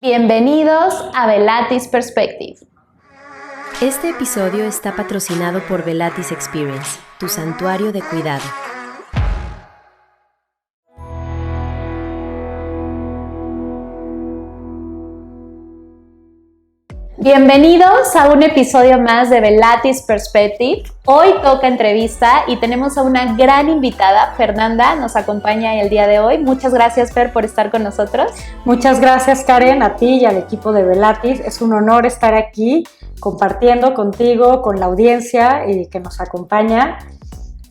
Bienvenidos a Velatis Perspective. Este episodio está patrocinado por Velatis Experience, tu santuario de cuidado. Bienvenidos a un episodio más de Velatis Perspective. Hoy toca entrevista y tenemos a una gran invitada. Fernanda nos acompaña el día de hoy. Muchas gracias, Fer, por estar con nosotros. Muchas gracias, Karen, a ti y al equipo de Velatis. Es un honor estar aquí compartiendo contigo, con la audiencia y que nos acompaña.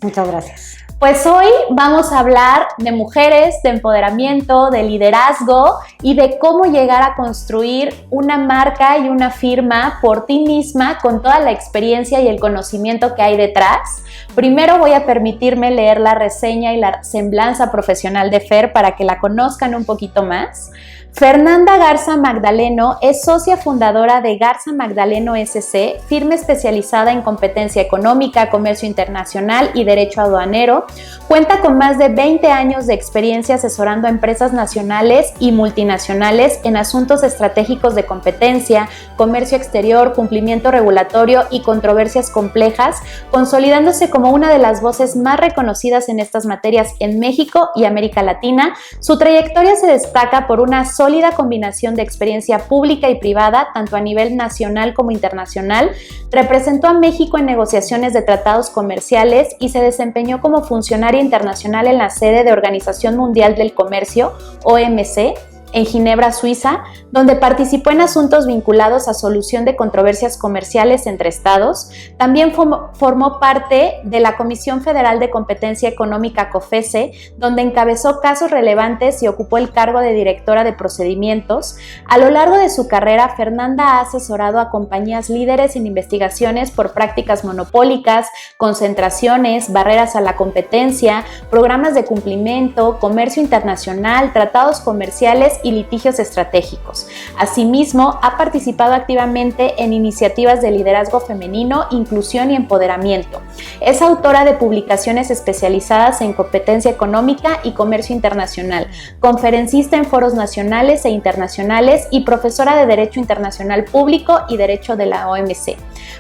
Muchas gracias. Pues hoy vamos a hablar de mujeres, de empoderamiento, de liderazgo y de cómo llegar a construir una marca y una firma por ti misma con toda la experiencia y el conocimiento que hay detrás. Primero voy a permitirme leer la reseña y la semblanza profesional de Fer para que la conozcan un poquito más. Fernanda Garza Magdaleno es socia fundadora de Garza Magdaleno SC, firma especializada en competencia económica, comercio internacional y derecho aduanero. Cuenta con más de 20 años de experiencia asesorando a empresas nacionales y multinacionales en asuntos estratégicos de competencia, comercio exterior, cumplimiento regulatorio y controversias complejas, consolidándose como una de las voces más reconocidas en estas materias en México y América Latina. Su trayectoria se destaca por una sólida combinación de experiencia pública y privada, tanto a nivel nacional como internacional. Representó a México en negociaciones de tratados comerciales y se desempeñó como funcionaria internacional en la sede de Organización Mundial del Comercio, OMC, en Ginebra, Suiza, donde participó en asuntos vinculados a solución de controversias comerciales entre estados. También formó parte de la Comisión Federal de Competencia Económica COFECE, donde encabezó casos relevantes y ocupó el cargo de directora de procedimientos. A lo largo de su carrera, Fernanda ha asesorado a compañías líderes en investigaciones por prácticas monopólicas, concentraciones, barreras a la competencia, programas de cumplimiento, comercio internacional, tratados comerciales y litigios estratégicos. Asimismo, ha participado activamente en iniciativas de liderazgo femenino, inclusión y empoderamiento. Es autora de publicaciones especializadas en competencia económica y comercio internacional, conferencista en foros nacionales e internacionales y profesora de Derecho Internacional Público y Derecho de la OMC.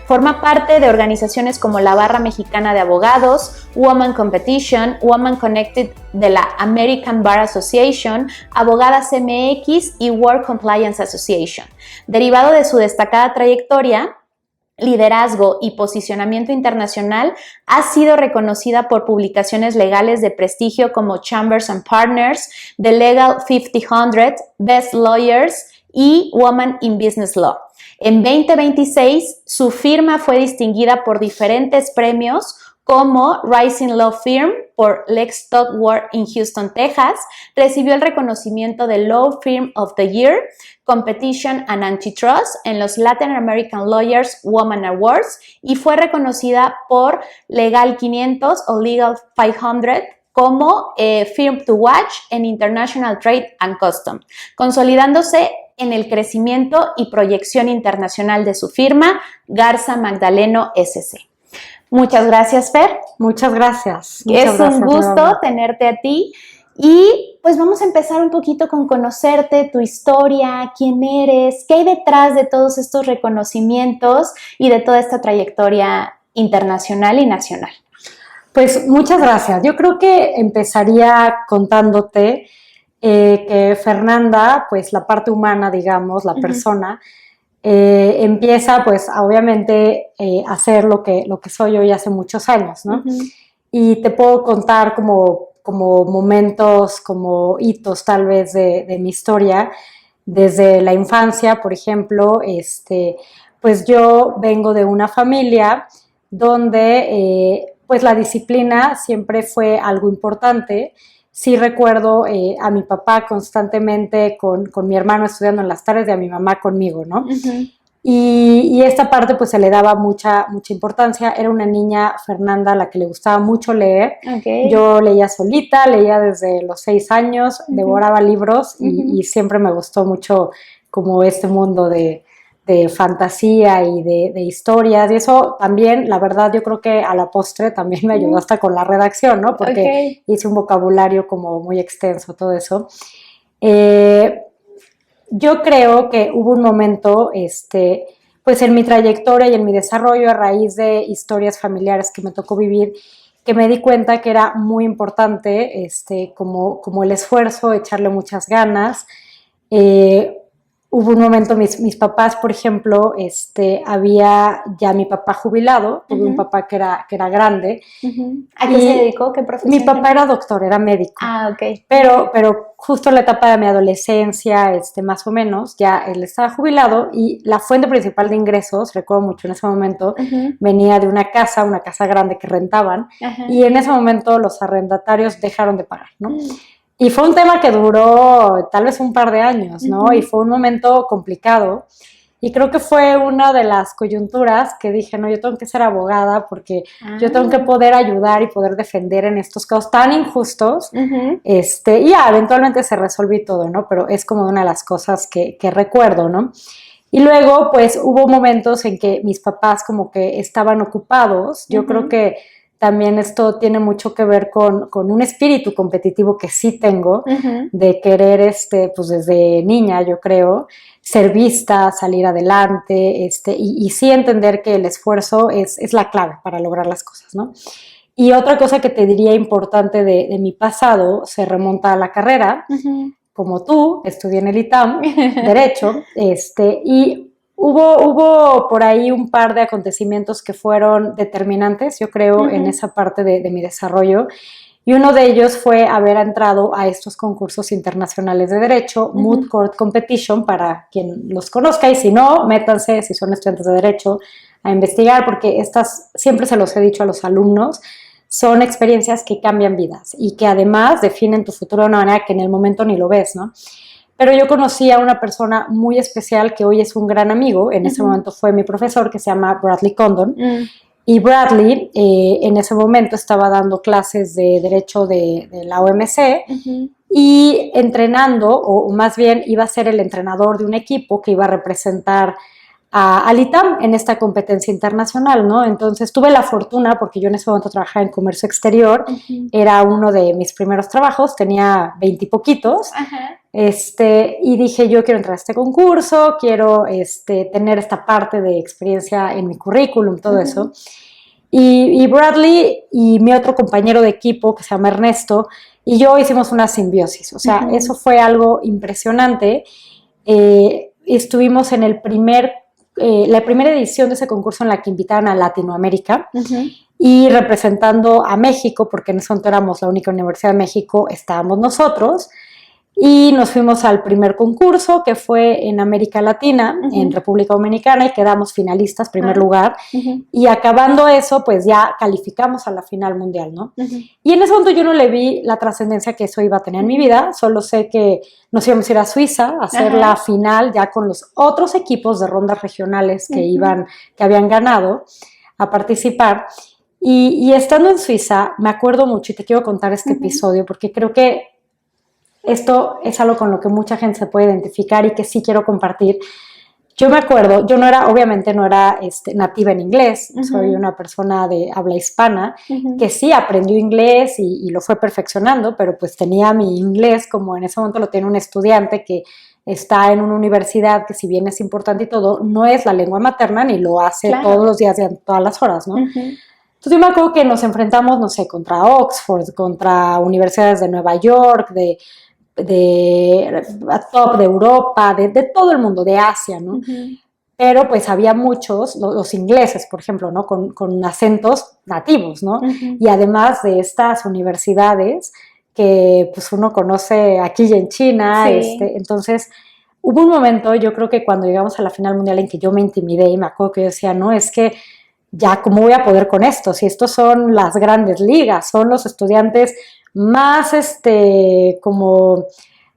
Forma parte de organizaciones como la Barra Mexicana de Abogados, Women Competition, Women Connected de la American Bar Association, Abogadas MX y World Compliance Association. Derivado de su destacada trayectoria, liderazgo y posicionamiento internacional, ha sido reconocida por publicaciones legales de prestigio como Chambers and Partners, The Legal 500, Best Lawyers y Women in Business Law. En 2026, su firma fue distinguida por diferentes premios como Rising Law Firm por Lex Stockward en Houston, Texas. Recibió el reconocimiento de Law Firm of the Year, Competition and Antitrust en los Latin American Lawyers Women Awards y fue reconocida por Legal 500 o Legal 500 como Firm to Watch en International Trade and Custom, consolidándose en el crecimiento y proyección internacional de su firma, Garza Magdaleno SC. Muchas gracias, Fer. Muchas gracias. Es un gusto tenerte a ti y pues vamos a empezar un poquito con conocerte, tu historia, quién eres, qué hay detrás de todos estos reconocimientos y de toda esta trayectoria internacional y nacional. Pues muchas gracias. Yo creo que empezaría contándote que Fernanda, pues la parte humana, digamos, la persona, empieza pues obviamente a hacer lo que soy hoy hace muchos años, ¿no? Y te puedo contar como momentos, como hitos tal vez de mi historia, desde la infancia, por ejemplo, pues yo vengo de una familia donde pues la disciplina siempre fue algo importante. Sí recuerdo a mi papá constantemente con mi hermano estudiando en las tardes y a mi mamá conmigo, ¿no? Y esta parte pues se le daba mucha importancia. Era una niña, Fernanda, a la que le gustaba mucho leer. Okay. Yo leía solita, leía desde los 6 años, devoraba libros y siempre me gustó mucho como este mundo de fantasía y de historias, y eso también, la verdad, yo creo que a la postre también me ayudó hasta con la redacción, ¿no? Porque hice un vocabulario como muy extenso, todo eso. yo creo que hubo un momento, pues en mi trayectoria y en mi desarrollo a raíz de historias familiares que me tocó vivir, que me di cuenta que era muy importante, como el esfuerzo, echarle muchas ganas. Hubo un momento, mis papás, por ejemplo, había ya mi papá jubilado, tuve un papá que era grande. ¿A qué se dedicó? ¿Qué profesión? Mi papá era doctor, era médico. Ah, ok. Pero justo en la etapa de mi adolescencia, más o menos, ya él estaba jubilado y la fuente principal de ingresos, recuerdo mucho en ese momento, venía de una casa grande que rentaban, y en ese momento los arrendatarios dejaron de pagar, ¿no? Y fue un tema que duró tal vez un par de años, ¿no? Y fue un momento complicado. Y creo que fue una de las coyunturas que dije, no, yo tengo que ser abogada porque yo tengo que poder ayudar y poder defender en estos casos tan injustos. Y ya, eventualmente se resolvió todo, ¿no? Pero es como una de las cosas que recuerdo, ¿no? Y luego, pues, hubo momentos en que mis papás como que estaban ocupados. Yo creo que también esto tiene mucho que ver con un espíritu competitivo que sí tengo, de querer, pues desde niña, yo creo, ser vista, salir adelante, y sí entender que el esfuerzo es la clave para lograr las cosas, ¿no? Y otra cosa que te diría importante de mi pasado se remonta a la carrera. Como tú, estudié en el ITAM, Derecho, y hubo por ahí un par de acontecimientos que fueron determinantes, yo creo, en esa parte de mi desarrollo. Y uno de ellos fue haber entrado a estos concursos internacionales de Derecho, Moot Court Competition, para quien los conozca, y si no, métanse, si son estudiantes de Derecho, a investigar, porque estas, siempre se los he dicho a los alumnos, son experiencias que cambian vidas y que además definen tu futuro de una manera que en el momento ni lo ves, ¿no? Pero yo conocí a una persona muy especial que hoy es un gran amigo, en ese momento fue mi profesor, que se llama Bradley Condon, y Bradley en ese momento estaba dando clases de Derecho de la OMC y entrenando, o más bien iba a ser el entrenador de un equipo que iba a representar al ITAM en esta competencia internacional, ¿no? Entonces tuve la fortuna, porque yo en ese momento trabajaba en comercio exterior, era uno de mis primeros trabajos, tenía 20 y poquitos, y dije, yo quiero entrar a este concurso, quiero tener esta parte de experiencia en mi currículum, todo eso. Y Bradley y mi otro compañero de equipo, que se llama Ernesto, y yo hicimos una simbiosis, o sea, eso fue algo impresionante. Estuvimos en la primera edición de ese concurso en la que invitaron a Latinoamérica y representando a México, porque en ese momento éramos la única Universidad de México, estábamos nosotros, y nos fuimos al primer concurso que fue en América Latina, en República Dominicana, y quedamos finalistas, primer lugar, y acabando eso, pues ya calificamos a la final mundial, ¿no? Y en ese momento yo no le vi la trascendencia que eso iba a tener en mi vida, solo sé que nos íbamos a ir a Suiza a hacer la final ya con los otros equipos de rondas regionales que habían ganado a participar. Y estando en Suiza, me acuerdo mucho, y te quiero contar este episodio, porque creo que esto es algo con lo que mucha gente se puede identificar y que sí quiero compartir. Yo me acuerdo, yo obviamente no era nativa en inglés, soy una persona de habla hispana que sí aprendió inglés y lo fue perfeccionando, pero pues tenía mi inglés como en ese momento lo tiene un estudiante que está en una universidad que, si bien es importante y todo, no es la lengua materna ni lo hace todos los días y a todas las horas, ¿no? Entonces yo me acuerdo que nos enfrentamos, no sé, contra Oxford, contra universidades de Nueva York, de top de Europa, de todo el mundo, de Asia, ¿no? Pero pues había muchos, los ingleses, por ejemplo, ¿no? Con acentos nativos, ¿no? Y además de estas universidades que pues uno conoce aquí y en China, entonces hubo un momento, yo creo que cuando llegamos a la final mundial, en que yo me intimidé y me acuerdo que yo decía, no, es que ya, ¿cómo voy a poder con esto? Si estos son las grandes ligas, son los estudiantes más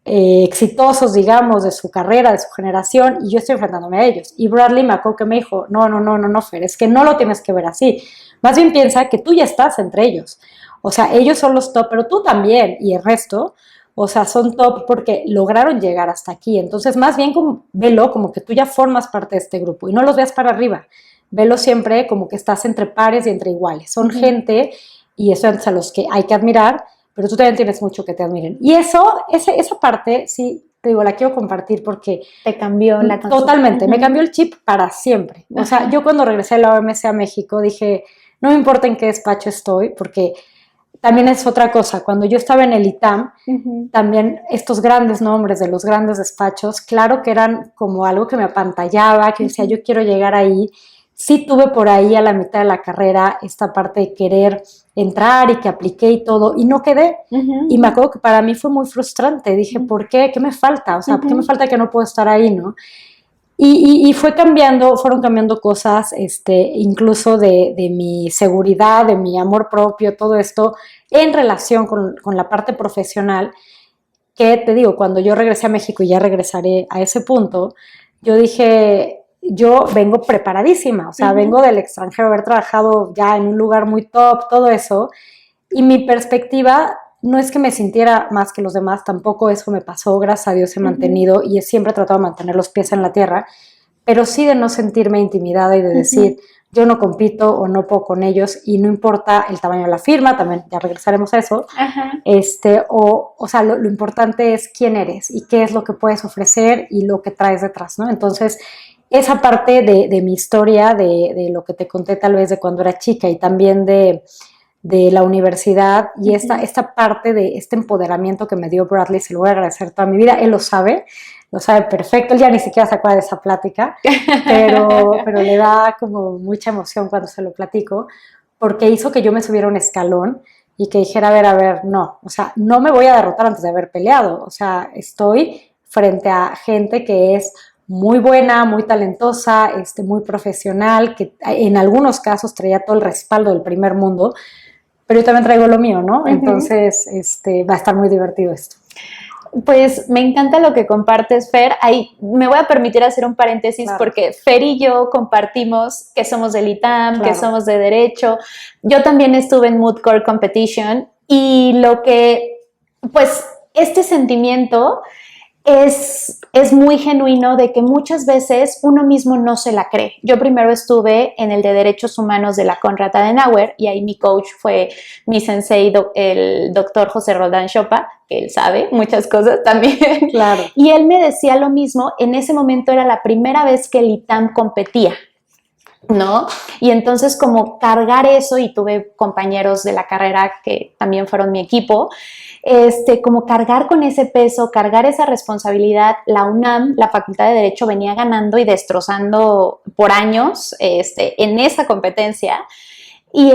exitosos, digamos, de su carrera, de su generación, y yo estoy enfrentándome a ellos. Y Bradley me acuerdo que me dijo, no, Fer, es que no lo tienes que ver así. Más bien piensa que tú ya estás entre ellos. O sea, ellos son los top, pero tú también, y el resto, o sea, son top porque lograron llegar hasta aquí. Entonces, más bien velo como que tú ya formas parte de este grupo, y no los veas para arriba. Velo siempre como que estás entre pares y entre iguales. Son gente y estudiantes a los que hay que admirar, pero tú también tienes mucho que te admiren. Y esa parte, sí, te digo, la quiero compartir porque Te cambió la totalmente, me cambió el chip para siempre. O sea, yo cuando regresé a la OMC a México dije, no me importa en qué despacho estoy, porque también es otra cosa. Cuando yo estaba en el ITAM, también estos grandes nombres de los grandes despachos, claro que eran como algo que me apantallaba, que decía, yo quiero llegar ahí. Sí tuve por ahí a la mitad de la carrera esta parte de querer entrar y que apliqué y todo, y no quedé. Y me acuerdo que para mí fue muy frustrante. Dije, ¿por qué? ¿Qué me falta? O sea, ¿qué me falta que no puedo estar ahí, no? Y fueron cambiando cosas, incluso de mi seguridad, de mi amor propio, todo esto, en relación con la parte profesional, que te digo, cuando yo regresé a México, y ya regresaré a ese punto, yo dije, yo vengo preparadísima, o sea, vengo del extranjero, haber trabajado ya en un lugar muy top, todo eso, y mi perspectiva no es que me sintiera más que los demás, tampoco eso me pasó, gracias a Dios he mantenido y siempre he tratado de mantener los pies en la tierra, pero sí de no sentirme intimidada y de decir, yo no compito o no puedo con ellos y no importa el tamaño de la firma, también ya regresaremos a eso, o sea, lo importante es quién eres y qué es lo que puedes ofrecer y lo que traes detrás, ¿no? Entonces, esa parte de mi historia, de lo que te conté tal vez de cuando era chica y también de la universidad y esta parte de este empoderamiento que me dio Bradley, se lo voy a agradecer toda mi vida, él lo sabe perfecto, él ya ni siquiera se acuerda de esa plática, pero le da como mucha emoción cuando se lo platico, porque hizo que yo me subiera un escalón y que dijera, a ver, no, o sea, no me voy a derrotar antes de haber peleado, o sea, estoy frente a gente que es muy buena, muy talentosa, muy profesional, que en algunos casos traía todo el respaldo del primer mundo, pero yo también traigo lo mío, ¿no? Entonces, va a estar muy divertido esto. Pues me encanta lo que compartes, Fer. Ahí me voy a permitir hacer un paréntesis, claro, porque Fer y yo compartimos que somos del ITAM, claro, que somos de Derecho. Yo también estuve en Moot Court Competition y lo que, pues, este sentimiento es muy genuino de que muchas veces uno mismo no se la cree. Yo primero estuve en el de Derechos Humanos de la Konrad Adenauer y ahí mi coach fue mi sensei, el doctor José Roldán Chopa, que él sabe muchas cosas también. Claro. Y él me decía lo mismo, en ese momento era la primera vez que el ITAM competía, ¿no? Y entonces como cargar eso, y tuve compañeros de la carrera que también fueron mi equipo, como cargar con ese peso, cargar esa responsabilidad. La UNAM, la Facultad de Derecho, venía ganando y destrozando por años en esa competencia. Y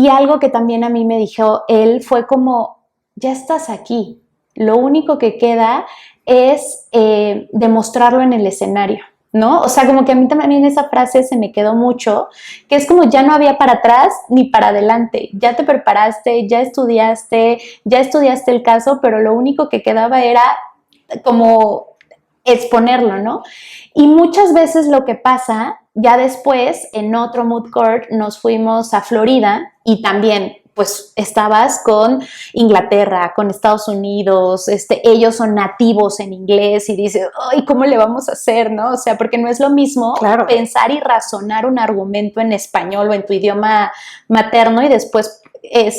algo que también a mí me dijo él fue como, ya estás aquí, lo único que queda es demostrarlo en el escenario, ¿no? O sea, como que a mí también esa frase se me quedó mucho, que es como ya no había para atrás ni para adelante, ya te preparaste, ya estudiaste el caso, pero lo único que quedaba era como exponerlo, ¿no? Y muchas veces lo que pasa, ya después en otro moot court nos fuimos a Florida y también pues estabas con Inglaterra, con Estados Unidos, ellos son nativos en inglés y dices, ay, ¿cómo le vamos a hacer, no? O sea, porque no es lo mismo, claro, pensar y razonar un argumento en español o en tu idioma materno y después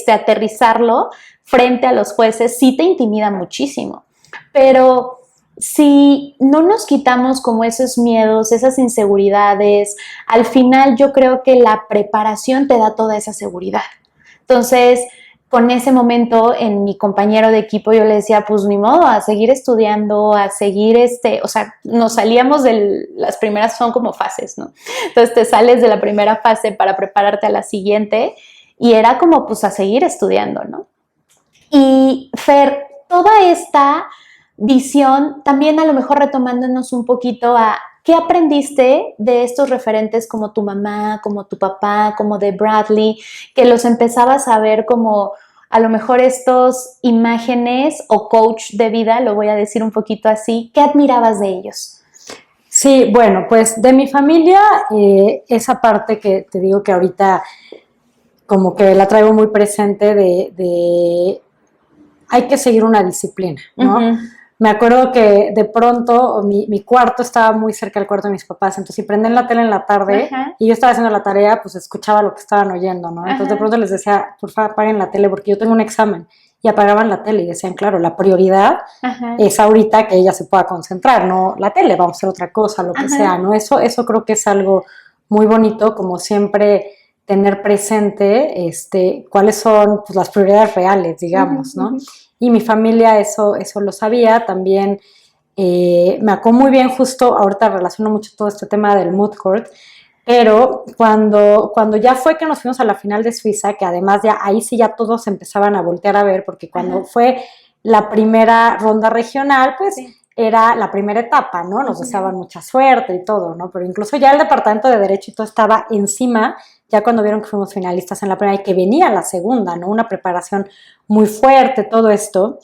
aterrizarlo frente a los jueces, sí te intimida muchísimo. Pero si no nos quitamos como esos miedos, esas inseguridades, al final yo creo que la preparación te da toda esa seguridad. Entonces, con ese momento en mi compañero de equipo yo le decía, pues ni modo, a seguir estudiando, a seguir o sea, nos salíamos las primeras son como fases, ¿no? Entonces te sales de la primera fase para prepararte a la siguiente y era como pues a seguir estudiando, ¿no? Y Fer, toda esta visión, también a lo mejor retomándonos un poquito a ¿qué aprendiste de estos referentes como tu mamá, como tu papá, como de Bradley, que los empezabas a ver como a lo mejor estos imágenes o coach de vida, lo voy a decir un poquito así, ¿qué admirabas de ellos? Sí, bueno, pues de mi familia, esa parte que te digo que ahorita como que la traigo muy presente de hay que seguir una disciplina, ¿no? Uh-huh. Me acuerdo que de pronto mi cuarto estaba muy cerca del cuarto de mis papás, entonces si prendían la tele en la tarde y yo estaba haciendo la tarea, pues escuchaba lo que estaban oyendo, ¿no? Entonces de pronto les decía, por favor, apaguen la tele porque yo tengo un examen y apagaban la tele y decían, claro, la prioridad es ahorita que ella se pueda concentrar, no la tele, vamos a hacer otra cosa, lo que sea, ¿no? Eso creo que es algo muy bonito, como siempre tener presente cuáles son pues, las prioridades reales, digamos, ¿no? Y mi familia eso lo sabía, también me acuerdo muy bien, justo ahorita relaciono mucho todo este tema del mood court, pero cuando ya fue que nos fuimos a la final de Suiza, que además ya ahí sí ya todos empezaban a voltear a ver, porque cuando fue la primera ronda regional, pues era la primera etapa, ¿no? Nos deseaban mucha suerte y todo, ¿no? Pero incluso ya el departamento de Derecho y todo estaba encima, ya cuando vieron que fuimos finalistas en la primera y que venía la segunda, ¿no? Una preparación muy fuerte, todo esto.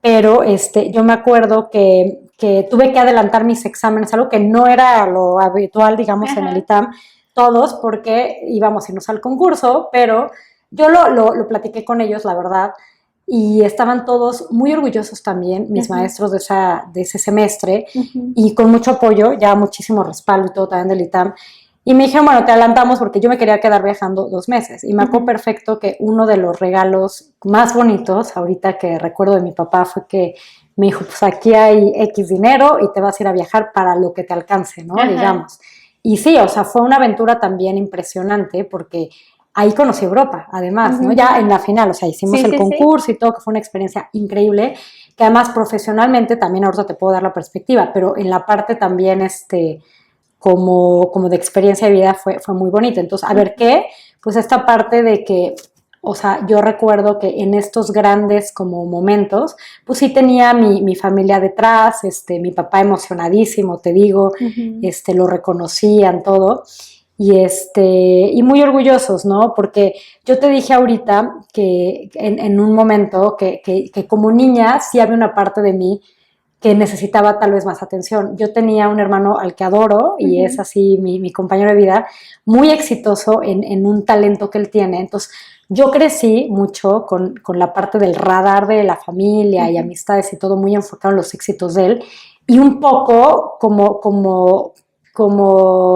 Pero yo me acuerdo que tuve que adelantar mis exámenes, algo que no era lo habitual, digamos, en el ITAM, todos, porque íbamos a irnos al concurso, pero yo lo platiqué con ellos, la verdad, y estaban todos muy orgullosos también, mis maestros de ese semestre, y con mucho apoyo, ya muchísimo respaldo y todo también del ITAM, y me dijeron, bueno, te adelantamos porque yo me quería quedar viajando 2 meses. Y me acuerdo perfecto que uno de los regalos más bonitos, ahorita que recuerdo de mi papá, fue que me dijo, pues aquí hay X dinero y te vas a ir a viajar para lo que te alcance, ¿no? Digamos. Y sí, o sea, fue una aventura también impresionante porque ahí conocí Europa, además, ¿no? Ya en la final, o sea, hicimos el concurso y todo, que fue una experiencia increíble, que además profesionalmente también ahorita te puedo dar la perspectiva, pero en la parte también, como de experiencia de vida fue muy bonito. Entonces, a ver qué, pues esta parte de que, o sea, yo recuerdo que en estos grandes como momentos, pues sí tenía mi familia detrás, mi papá emocionadísimo, te digo, lo reconocían todo, y muy orgullosos, ¿no? Porque yo te dije ahorita que en un momento que como niña sí había una parte de mí que necesitaba tal vez más atención. Yo tenía un hermano al que adoro y es así mi compañero de vida, muy exitoso en un talento que él tiene. Entonces, yo crecí mucho con la parte del radar de la familia y amistades y todo muy enfocado en los éxitos de él y un poco como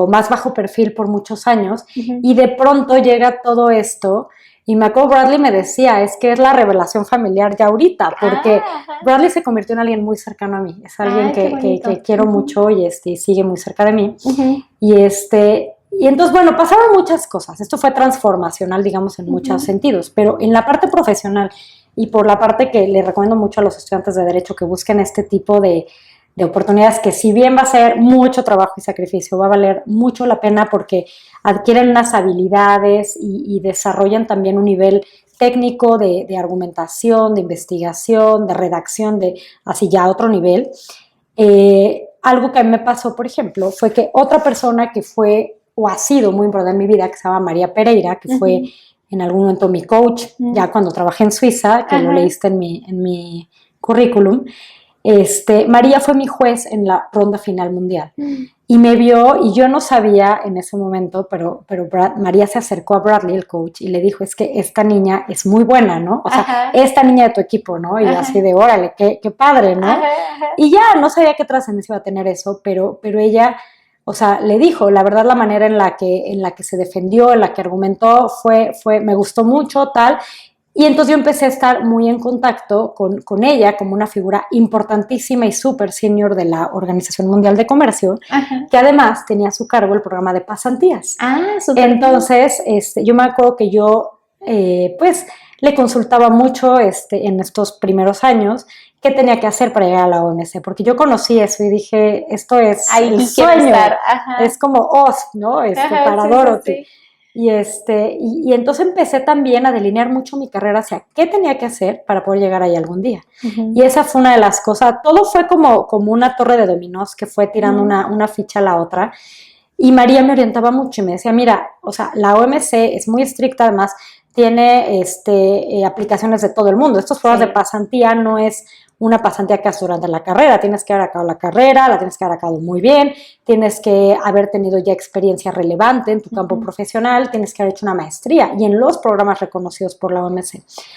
más bajo perfil por muchos años y de pronto llega todo esto. Y me acuerdo, Bradley me decía, es que es la revelación familiar ya ahorita, porque Bradley se convirtió en alguien muy cercano a mí, es alguien que quiero mucho y sigue muy cerca de mí. Y entonces, bueno, pasaron muchas cosas, esto fue transformacional, digamos, en muchos sentidos, pero en la parte profesional y por la parte que le recomiendo mucho a los estudiantes de Derecho que busquen este tipo de oportunidades que si bien va a ser mucho trabajo y sacrificio, va a valer mucho la pena porque adquieren unas habilidades y desarrollan también un nivel técnico de argumentación, de investigación, de redacción, así ya a otro nivel. Algo que a mí me pasó, por ejemplo, fue que otra persona que fue o ha sido muy importante en mi vida, que se llama María Pereira, que fue en algún momento mi coach, ya cuando trabajé en Suiza, que lo leíste en mi currículum. María fue mi juez en la ronda final mundial y me vio y yo no sabía en ese momento, pero María se acercó a Bradley, el coach, y le dijo, es que esta niña es muy buena, ¿no? O sea, esta niña de tu equipo, ¿no? Y así de, órale, qué padre, ¿no? Y ya no sabía qué trascendencia iba a tener eso, pero ella, o sea, le dijo, la verdad la manera en la que se defendió, en la que argumentó fue me gustó mucho, tal. Y entonces yo empecé a estar muy en contacto con ella como una figura importantísima y súper senior de la Organización Mundial de Comercio, que además tenía a su cargo el programa de pasantías. Súper. Entonces, yo me acuerdo que yo, pues, le consultaba mucho en estos primeros años qué tenía que hacer para llegar a la OMC, porque yo conocí eso y dije, esto es el sueño, es como Oz, ¿no? Para Dorothy. Y entonces empecé también a delinear mucho mi carrera hacia qué tenía que hacer para poder llegar ahí algún día. Y esa fue una de las cosas, todo fue como una torre de dominós que fue tirando una ficha a la otra. Y María me orientaba mucho y me decía, mira, o sea, la OMC es muy estricta, además tiene aplicaciones de todo el mundo. Estos programas de pasantía no es una pasantía que haces durante la carrera, tienes que haber acabado la carrera, la tienes que haber acabado muy bien, tienes que haber tenido ya experiencia relevante en tu campo profesional, tienes que haber hecho una maestría y en los programas reconocidos por la OMC.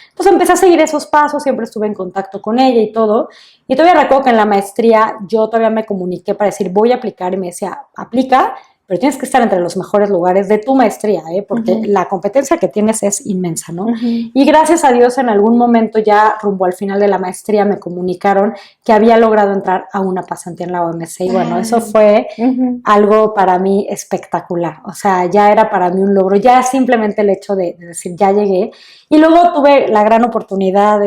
Entonces empecé a seguir esos pasos, siempre estuve en contacto con ella y todo, y todavía recuerdo que en la maestría yo todavía me comuniqué para decir voy a aplicar y me decía, aplica, pero tienes que estar entre los mejores lugares de tu maestría, porque la competencia que tienes es inmensa, ¿no? Y gracias a Dios en algún momento ya rumbo al final de la maestría me comunicaron que había logrado entrar a una pasantía en la OMC y bueno, eso fue algo para mí espectacular, o sea, ya era para mí un logro, ya simplemente el hecho de decir ya llegué y luego tuve la gran oportunidad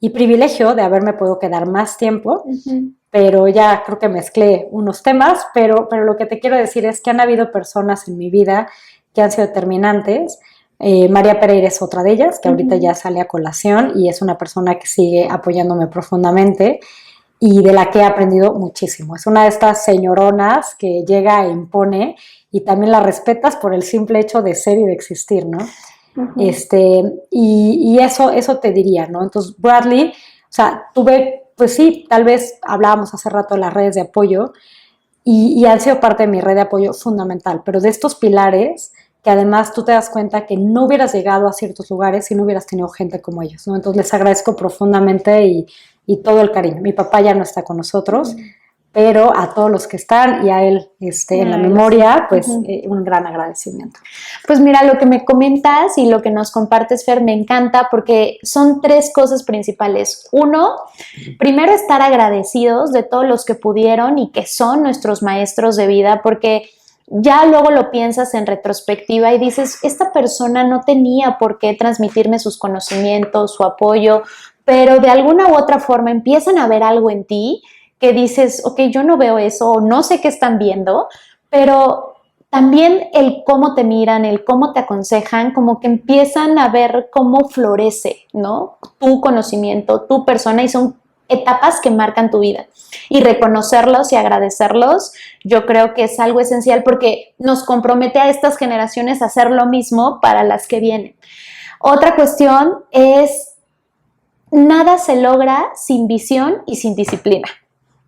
y privilegio de haberme podido quedar más tiempo, pero ya creo que mezclé unos temas, pero lo que te quiero decir es que han habido personas en mi vida que han sido determinantes. María Pereira es otra de ellas, que ahorita ya sale a colación y es una persona que sigue apoyándome profundamente y de la que he aprendido muchísimo. Es una de estas señoronas que llega e impone y también la respetas por el simple hecho de ser y de existir, ¿no? Y eso te diría, ¿no? Entonces, Bradley, o sea, tuve, pues sí, tal vez hablábamos hace rato de las redes de apoyo y han sido parte de mi red de apoyo fundamental, pero de estos pilares que además tú te das cuenta que no hubieras llegado a ciertos lugares si no hubieras tenido gente como ellos, ¿no? Entonces les agradezco profundamente y todo el cariño. Mi papá ya no está con nosotros, pero a todos los que están y a él en la memoria, pues un gran agradecimiento. Pues mira, lo que me comentas y lo que nos compartes, Fer, me encanta porque son 3 cosas principales. 1, primero estar agradecidos de todos los que pudieron y que son nuestros maestros de vida, porque ya luego lo piensas en retrospectiva y dices, esta persona no tenía por qué transmitirme sus conocimientos, su apoyo, pero de alguna u otra forma empiezan a ver algo en ti que dices, ok, yo no veo eso, o no sé qué están viendo, pero también el cómo te miran, el cómo te aconsejan, como que empiezan a ver cómo florece, ¿no? Tu conocimiento, tu persona, y son etapas que marcan tu vida. Y reconocerlos y agradecerlos, yo creo que es algo esencial porque nos compromete a estas generaciones a hacer lo mismo para las que vienen. Otra cuestión es, nada se logra sin visión y sin disciplina.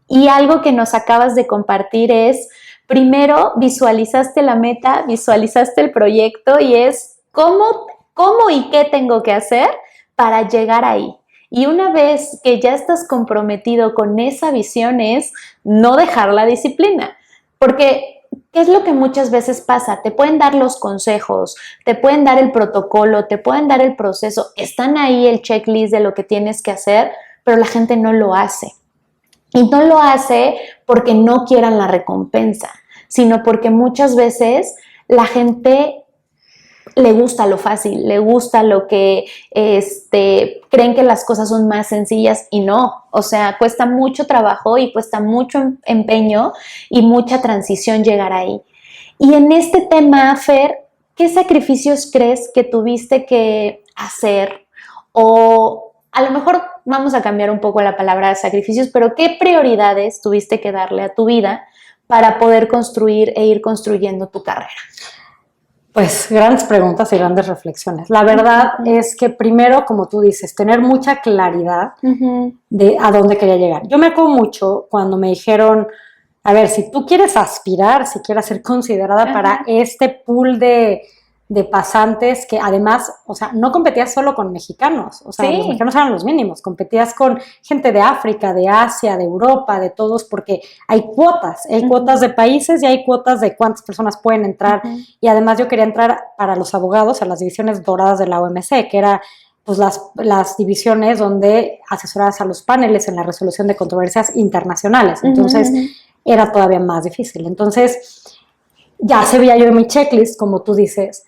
Y algo que nos acabas de compartir es, primero visualizaste la meta, visualizaste el proyecto y es cómo y qué tengo que hacer para llegar ahí. Y una vez que ya estás comprometido con esa visión es no dejar la disciplina. Porque, ¿qué es lo que muchas veces pasa? Te pueden dar los consejos, te pueden dar el protocolo, te pueden dar el proceso, están ahí el checklist de lo que tienes que hacer, pero la gente no lo hace. Y no lo hace porque no quieran la recompensa, sino porque muchas veces la gente le gusta lo fácil, le gusta lo que creen que las cosas son más sencillas y no. O sea, cuesta mucho trabajo y cuesta mucho empeño y mucha transición llegar ahí. Y en este tema, Fer, ¿qué sacrificios crees que tuviste que hacer? O a lo mejor vamos a cambiar un poco la palabra sacrificios, pero ¿qué prioridades tuviste que darle a tu vida para poder construir e ir construyendo tu carrera? Pues grandes preguntas y grandes reflexiones. La verdad es que primero, como tú dices, tener mucha claridad de a dónde quería llegar. Yo me acuerdo mucho cuando me dijeron, a ver, si tú quieres aspirar, si quieres ser considerada para este pool de pasantes que además, o sea, no competías solo con mexicanos, o sea, los mexicanos eran los mínimos, competías con gente de África, de Asia, de Europa, de todos, porque hay cuotas de países y hay cuotas de cuántas personas pueden entrar, y además yo quería entrar para los abogados a las divisiones doradas de la OMC, que era pues las divisiones donde asesorabas a los paneles en la resolución de controversias internacionales, entonces era todavía más difícil, entonces ya se veía yo en mi checklist, como tú dices.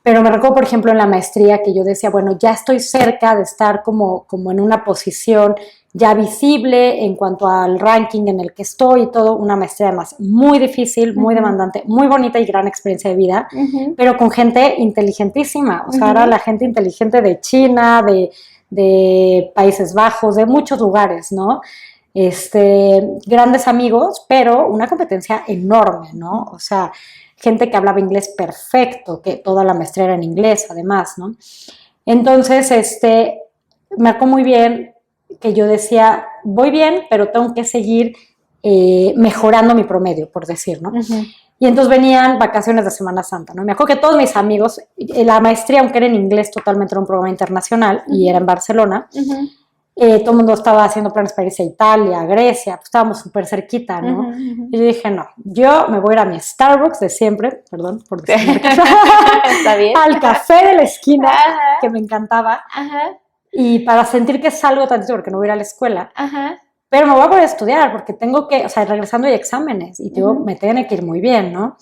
Pero me recuerdo, por ejemplo, en la maestría que yo decía, bueno, ya estoy cerca de estar como en una posición ya visible en cuanto al ranking en el que estoy y todo, una maestría además muy difícil, muy demandante, muy bonita y gran experiencia de vida, pero con gente inteligentísima, o sea, era la gente inteligente de China, de Países Bajos, de muchos lugares, ¿no? Grandes amigos, pero una competencia enorme, ¿no? O sea, gente que hablaba inglés perfecto, que toda la maestría era en inglés, además, ¿no? Entonces, me acuerdo muy bien que yo decía, voy bien, pero tengo que seguir mejorando mi promedio, por decir, ¿no? Y entonces venían vacaciones de Semana Santa, ¿no? Me acuerdo que todos mis amigos, la maestría, aunque era en inglés, totalmente era un programa internacional y era en Barcelona, todo el mundo estaba haciendo planes para irse a Italia, a Grecia, pues estábamos súper cerquita, ¿no? Y yo dije, no, yo me voy a ir a mi Starbucks de siempre, perdón por decir ¿Está bien? al café de la esquina, que me encantaba, Ajá. y para sentir que salgo tantito, porque no voy a ir a la escuela, Ajá. pero me voy a poder estudiar, porque tengo que, o sea, regresando hay exámenes, y digo, me tiene que ir muy bien, ¿no?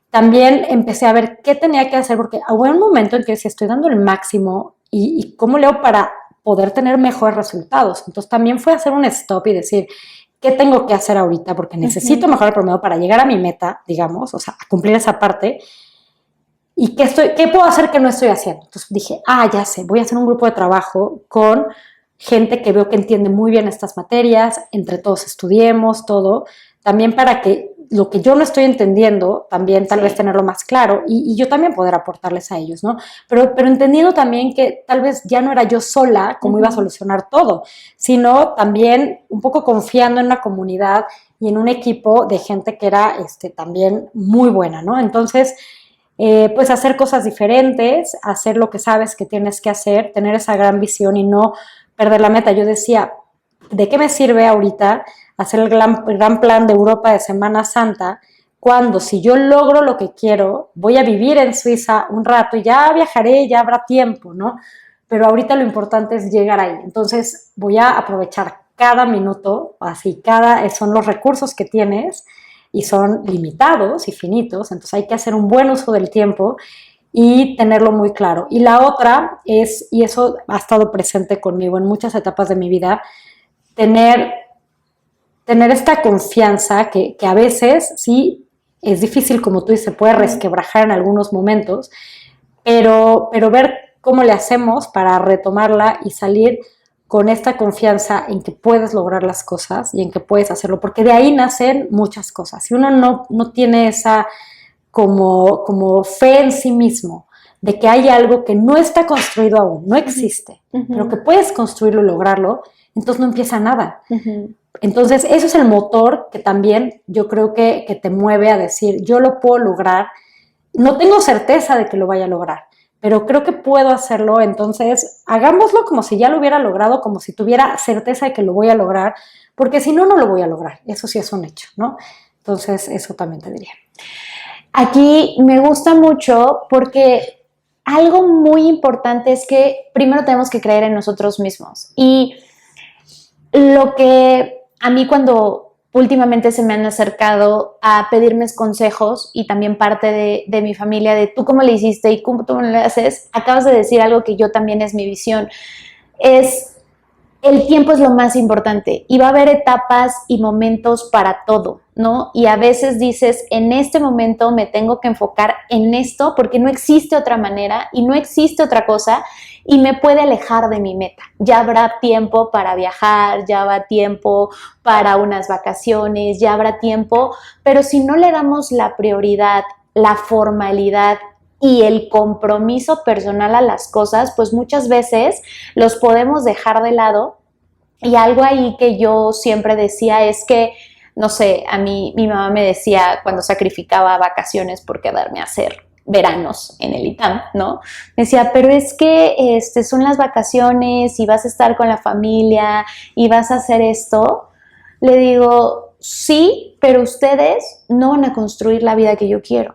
También empecé a ver qué tenía que hacer, porque hubo un momento en que si estoy dando el máximo, y cómo leo para poder tener mejores resultados. Entonces también fue hacer un stop y decir, ¿qué tengo que hacer ahorita? Porque necesito mejorar el promedio para llegar a mi meta, digamos, o sea, a cumplir esa parte. ¿Y qué puedo hacer que no estoy haciendo? Entonces dije, ya sé, voy a hacer un grupo de trabajo con gente que veo que entiende muy bien estas materias, entre todos estudiemos todo, también para que lo que yo no estoy entendiendo, también tal vez tenerlo más claro y yo también poder aportarles a ellos, ¿no? Pero entendiendo también que tal vez ya no era yo sola como iba a solucionar todo, sino también un poco confiando en una comunidad y en un equipo de gente que era también muy buena, ¿no? Entonces, pues hacer cosas diferentes, hacer lo que sabes que tienes que hacer, tener esa gran visión y no perder la meta. Yo decía, ¿de qué me sirve ahorita hacer el gran plan de Europa de Semana Santa cuando si yo logro lo que quiero, voy a vivir en Suiza un rato y ya viajaré, ya habrá tiempo, ¿no? Pero ahorita lo importante es llegar ahí. Entonces voy a aprovechar cada minuto, así son los recursos que tienes y son limitados y finitos, entonces hay que hacer un buen uso del tiempo y tenerlo muy claro. Y la otra es, y eso ha estado presente conmigo en muchas etapas de mi vida, tener esta confianza que a veces sí es difícil, como tú dices, se puede resquebrajar en algunos momentos, pero ver cómo le hacemos para retomarla y salir con esta confianza en que puedes lograr las cosas y en que puedes hacerlo, porque de ahí nacen muchas cosas. Si uno no tiene esa como fe en sí mismo, de que hay algo que no está construido aún, no existe, pero que puedes construirlo y lograrlo, entonces no empieza nada. Entonces, eso es el motor que también yo creo que te mueve a decir, yo lo puedo lograr, no tengo certeza de que lo vaya a lograr, pero creo que puedo hacerlo, entonces hagámoslo como si ya lo hubiera logrado, como si tuviera certeza de que lo voy a lograr, porque si no, no lo voy a lograr, eso sí es un hecho, ¿no? Entonces, eso también te diría. Aquí me gusta mucho porque algo muy importante es que primero tenemos que creer en nosotros mismos. Y lo que a mí cuando últimamente se me han acercado a pedirme consejos y también parte de mi familia de tú cómo le hiciste y cómo tú le haces, acabas de decir algo que yo también es mi visión, es el tiempo es lo más importante y va a haber etapas y momentos para todo, ¿no? Y a veces dices, en este momento me tengo que enfocar en esto porque no existe otra manera y no existe otra cosa y me puede alejar de mi meta. Ya habrá tiempo para viajar, ya habrá tiempo para unas vacaciones, ya habrá tiempo, pero si no le damos la prioridad, la formalidad y el compromiso personal a las cosas, pues muchas veces los podemos dejar de lado. Y algo ahí que yo siempre decía es que, no sé, a mí mi mamá me decía cuando sacrificaba vacaciones por quedarme a hacer veranos en el ITAM, ¿no? Me decía, pero es que son las vacaciones y vas a estar con la familia y vas a hacer esto. Le digo, sí, pero ustedes no van a construir la vida que yo quiero.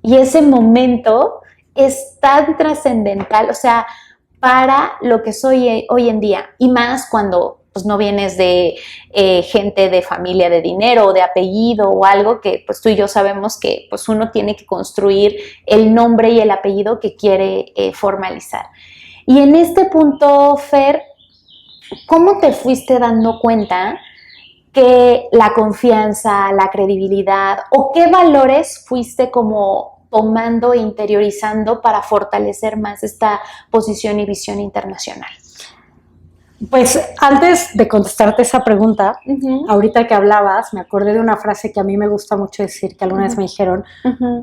Y ese momento es tan trascendental, o sea, para lo que soy hoy en día. Y más cuando pues, no vienes de gente de familia de dinero o de apellido o algo que pues tú y yo sabemos que pues uno tiene que construir el nombre y el apellido que quiere formalizar. Y en este punto, Fer, ¿cómo te fuiste dando cuenta que la confianza, la credibilidad o qué valores fuiste como tomando e interiorizando para fortalecer más esta posición y visión internacional? Pues antes de contestarte esa pregunta, ahorita que hablabas, me acordé de una frase que a mí me gusta mucho decir, que alguna vez me dijeron,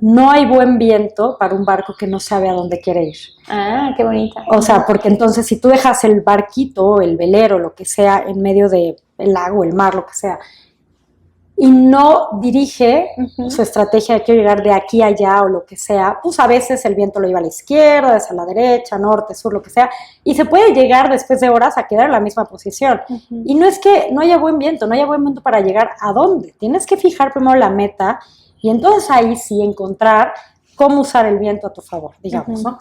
no hay buen viento para un barco que no sabe a dónde quiere ir. Ah, qué bonita. O sea, porque entonces si tú dejas el barquito, el velero, lo que sea, en medio del lago, el mar, lo que sea, y no dirige su estrategia de quiero llegar de aquí a allá o lo que sea, pues a veces el viento lo lleva a la izquierda, a la derecha, norte, sur, lo que sea, y se puede llegar después de horas a quedar en la misma posición. Y no es que no haya buen viento para llegar a dónde. Tienes que fijar primero la meta y entonces ahí sí encontrar cómo usar el viento a tu favor, digamos, ¿no?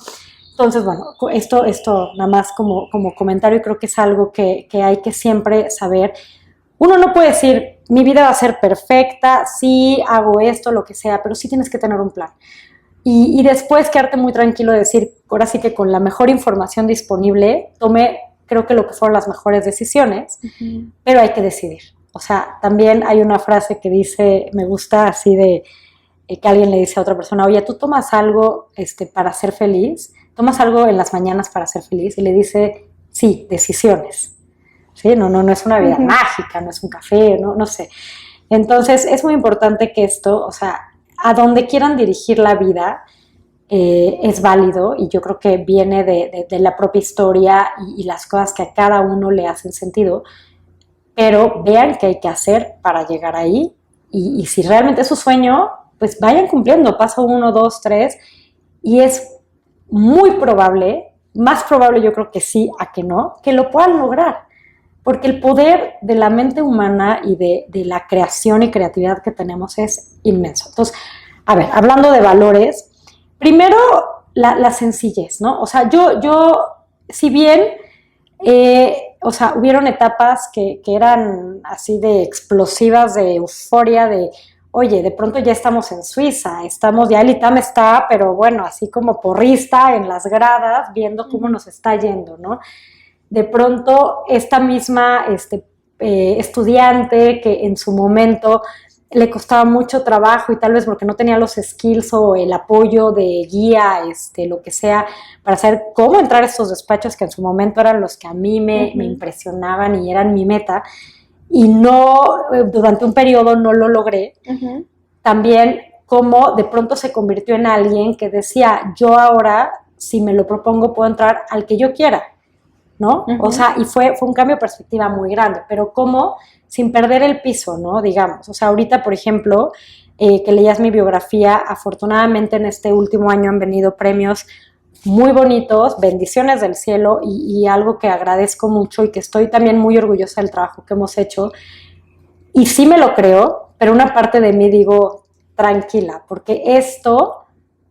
Entonces, bueno, esto nada más como comentario, creo que es algo que hay que siempre saber. Uno no puede decir, mi vida va a ser perfecta, sí, hago esto, lo que sea, pero sí tienes que tener un plan. Y después quedarte muy tranquilo de decir, ahora sí que con la mejor información disponible, tomé, creo que lo que fueron las mejores decisiones, pero hay que decidir. O sea, también hay una frase que dice, me gusta así de, que alguien le dice a otra persona, oye, ¿tú tomas algo para ser feliz? ¿Tomas algo en las mañanas para ser feliz? Y le dice, sí, decisiones. ¿Sí? No es una vida mágica, no es un café, no sé. Entonces, es muy importante que esto, o sea, a donde quieran dirigir la vida, es válido y yo creo que viene de la propia historia y las cosas que a cada uno le hacen sentido, pero vean qué hay que hacer para llegar ahí y si realmente es su sueño, pues vayan cumpliendo, paso 1, 2, 3 y es muy probable, más probable yo creo que sí a que no, que lo puedan lograr. Porque el poder de la mente humana y de la creación y creatividad que tenemos es inmenso. Entonces, a ver, hablando de valores, primero la sencillez, ¿no? O sea, yo si bien, o sea, hubieron etapas que eran así de explosivas, de euforia, de, oye, de pronto ya estamos en Suiza, ya el ITAM está, pero bueno, así como porrista en las gradas, viendo cómo nos está yendo, ¿no? De pronto esta misma estudiante que en su momento le costaba mucho trabajo y tal vez porque no tenía los skills o el apoyo de guía, lo que sea, para saber cómo entrar a estos despachos que en su momento eran los que a mí me impresionaban y eran mi meta, y no, durante un periodo no lo logré. También como de pronto se convirtió en alguien que decía, yo ahora, si me lo propongo, puedo entrar al que yo quiera, ¿no? O sea, y fue un cambio de perspectiva muy grande, pero como sin perder el piso, ¿no? Digamos, o sea, ahorita, por ejemplo, que leías mi biografía, afortunadamente en este último año han venido premios muy bonitos, bendiciones del cielo y algo que agradezco mucho y que estoy también muy orgullosa del trabajo que hemos hecho. Y sí me lo creo, pero una parte de mí digo, tranquila, porque esto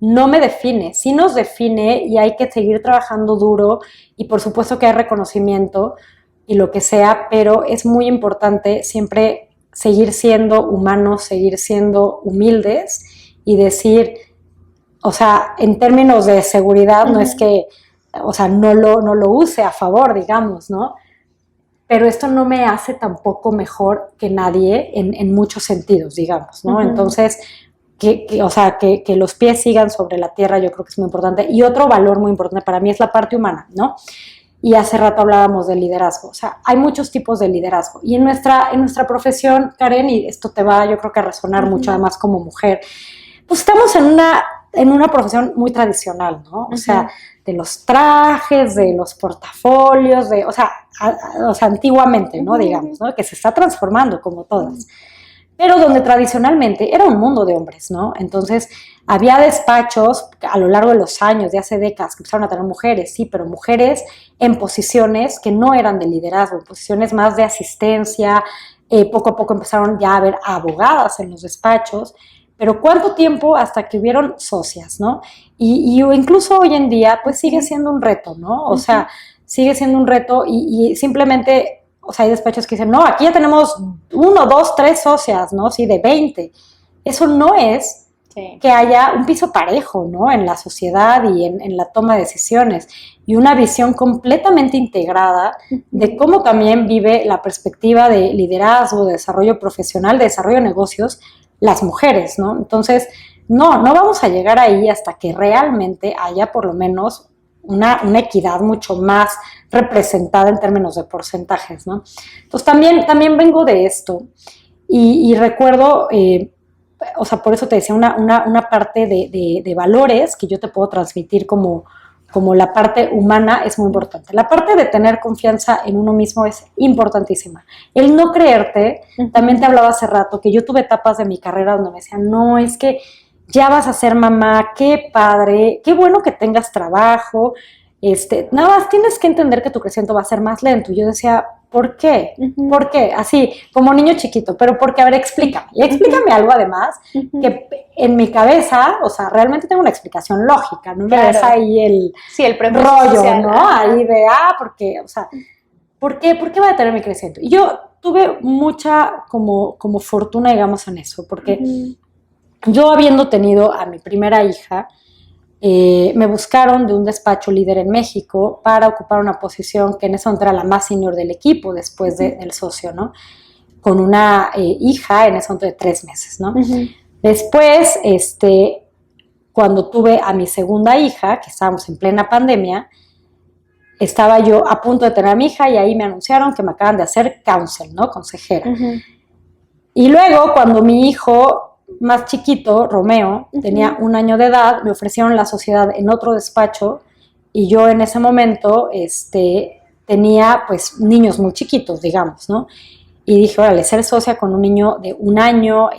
no me define, sí nos define y hay que seguir trabajando duro y por supuesto que hay reconocimiento y lo que sea, pero es muy importante siempre seguir siendo humanos, seguir siendo humildes y decir, o sea, en términos de seguridad no es que, o sea, no lo use a favor, digamos, ¿no? Pero esto no me hace tampoco mejor que nadie en muchos sentidos, digamos, ¿no? Entonces, que los pies sigan sobre la tierra, yo creo que es muy importante. Y otro valor muy importante para mí es la parte humana, ¿no? Y hace rato hablábamos de liderazgo. O sea, hay muchos tipos de liderazgo. Y en nuestra profesión, Karen, y esto te va, yo creo que a resonar mucho además como mujer, pues estamos en una profesión muy tradicional, ¿no? O sea, de los trajes, de los portafolios, o sea, antiguamente, ¿no? Digamos, ¿no? Que se está transformando como todas. Pero donde tradicionalmente era un mundo de hombres, ¿no? Entonces, había despachos a lo largo de los años, de hace décadas, que empezaron a tener mujeres, sí, pero mujeres en posiciones que no eran de liderazgo, en posiciones más de asistencia. Poco a poco empezaron ya a haber abogadas en los despachos, pero ¿cuánto tiempo hasta que hubieron socias, ¿no? Y incluso hoy en día, pues sigue siendo un reto, ¿no? O sea, sigue siendo un reto y simplemente... O sea, hay despachos que dicen, no, aquí ya tenemos 1, 2, 3 socias, ¿no? Sí, de 20. Eso no es que haya un piso parejo, ¿no? En la sociedad y en la toma de decisiones. Y una visión completamente integrada de cómo también vive la perspectiva de liderazgo, de desarrollo profesional, de desarrollo de negocios, las mujeres, ¿no? Entonces, no vamos a llegar ahí hasta que realmente haya por lo menos una equidad mucho más representada en términos de porcentajes, ¿no? Entonces también vengo de esto y recuerdo, o sea, por eso te decía, una parte de valores que yo te puedo transmitir como como la parte humana es muy importante. La parte de tener confianza en uno mismo es importantísima. El no creerte, también te hablaba hace rato, que yo tuve etapas de mi carrera donde me decían, no, es que ya vas a ser mamá, qué padre, qué bueno que tengas trabajo, nada más tienes que entender que tu crecimiento va a ser más lento. Y yo decía, ¿por qué? ¿Por qué? Así, como niño chiquito, pero porque, a ver, explícame. Y explícame algo además, que en mi cabeza, o sea, realmente tengo una explicación lógica, no me ves ahí el rollo, social, ¿no? Ahí de, porque, o sea, ¿por qué va a detener mi crecimiento? Y yo tuve mucha como fortuna, digamos, en eso, porque yo habiendo tenido a mi primera hija, me buscaron de un despacho líder en México para ocupar una posición que en ese momento era la más senior del equipo después del socio, ¿no? Con una hija en ese momento de 3 meses, ¿no? Después, cuando tuve a mi segunda hija, que estábamos en plena pandemia, estaba yo a punto de tener a mi hija y ahí me anunciaron que me acaban de hacer counsel, ¿no? Consejera. Y luego, cuando mi hijo más chiquito, Romeo, tenía 1 año de edad, me ofrecieron la sociedad en otro despacho y yo en ese momento tenía pues niños muy chiquitos, digamos, ¿no? Y dije, órale, ser socia con un niño de 1 año,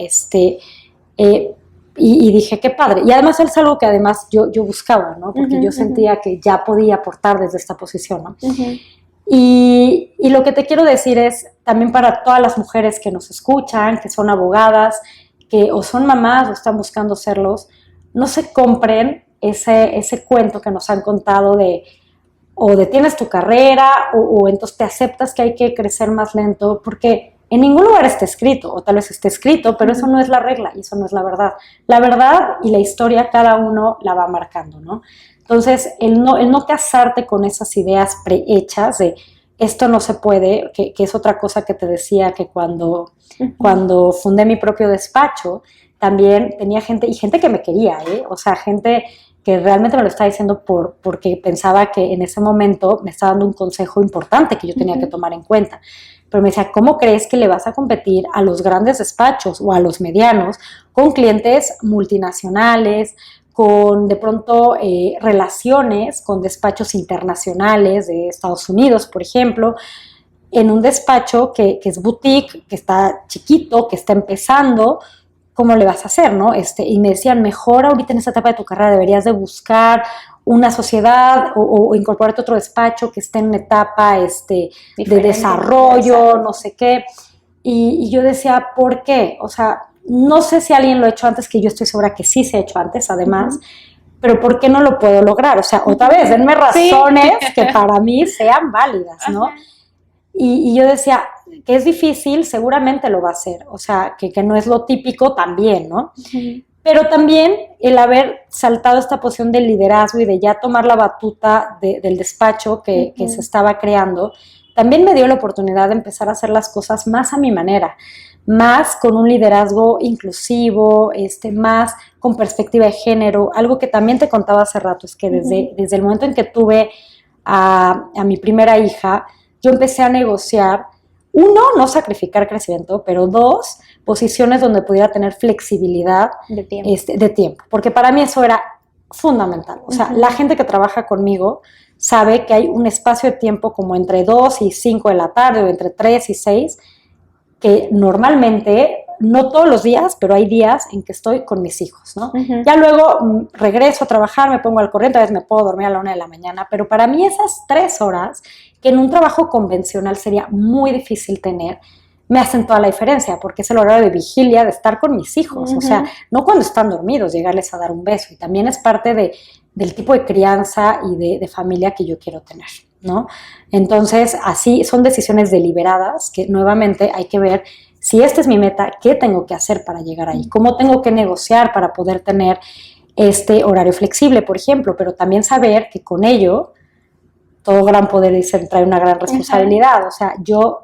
y dije, qué padre. Y además es algo que además yo buscaba, ¿no? Porque yo sentía que ya podía aportar desde esta posición, ¿no? Y lo que te quiero decir es también para todas las mujeres que nos escuchan, que son abogadas, que o son mamás o están buscando serlos, no se compren ese cuento que nos han contado de tienes tu carrera o entonces te aceptas que hay que crecer más lento, porque en ningún lugar está escrito, o tal vez esté escrito, pero eso no es la regla y eso no es la verdad. La verdad y la historia cada uno la va marcando, ¿no? Entonces, el no casarte con esas ideas prehechas de esto no se puede, que es otra cosa que te decía, que cuando fundé mi propio despacho, también tenía gente que me quería, o sea, gente que realmente me lo estaba diciendo porque pensaba que en ese momento me estaba dando un consejo importante que yo tenía que tomar en cuenta. Pero me decía, ¿cómo crees que le vas a competir a los grandes despachos o a los medianos con clientes multinacionales, con de pronto relaciones con despachos internacionales de Estados Unidos, por ejemplo, en un despacho que es boutique, que está chiquito, que está empezando? ¿Cómo le vas a hacer, no? Y me decían, mejor ahorita en esta etapa de tu carrera deberías de buscar una sociedad o incorporarte a otro despacho que esté en una etapa de desarrollo, no sé qué. Y yo decía, ¿por qué? O sea, no sé si alguien lo ha hecho antes, que yo estoy segura que sí se ha hecho antes, además, pero ¿por qué no lo puedo lograr? O sea, otra vez, denme razones que para mí sean válidas, ¿no? Y yo decía, que es difícil, seguramente lo va a hacer, o sea, que no es lo típico también, ¿no? Pero también el haber saltado esta posición de liderazgo y de ya tomar la batuta del despacho que se estaba creando, también me dio la oportunidad de empezar a hacer las cosas más a mi manera, más con un liderazgo inclusivo, más con perspectiva de género. Algo que también te contaba hace rato es que desde el momento en que tuve a mi primera hija, yo empecé a negociar, 1, no sacrificar crecimiento, pero 2, posiciones donde pudiera tener flexibilidad de tiempo, porque para mí eso era fundamental. O sea, la gente que trabaja conmigo sabe que hay un espacio de tiempo como entre 2 y 5 de la tarde o entre 3 y 6, que normalmente, no todos los días, pero hay días en que estoy con mis hijos, ¿no? Ya luego regreso a trabajar, me pongo al corriente, a veces me puedo dormir a la 1 de la mañana, pero para mí esas 3 horas, que en un trabajo convencional sería muy difícil tener, me hacen toda la diferencia, porque es el horario de vigilia de estar con mis hijos, o sea, no cuando están dormidos, llegarles a dar un beso, y también es parte del tipo de crianza y de familia que yo quiero tener, ¿no? Entonces, así son decisiones deliberadas que nuevamente hay que ver si esta es mi meta, ¿qué tengo que hacer para llegar ahí? ¿Cómo tengo que negociar para poder tener este horario flexible, por ejemplo? Pero también saber que con ello, todo gran poder trae una gran responsabilidad. O sea, yo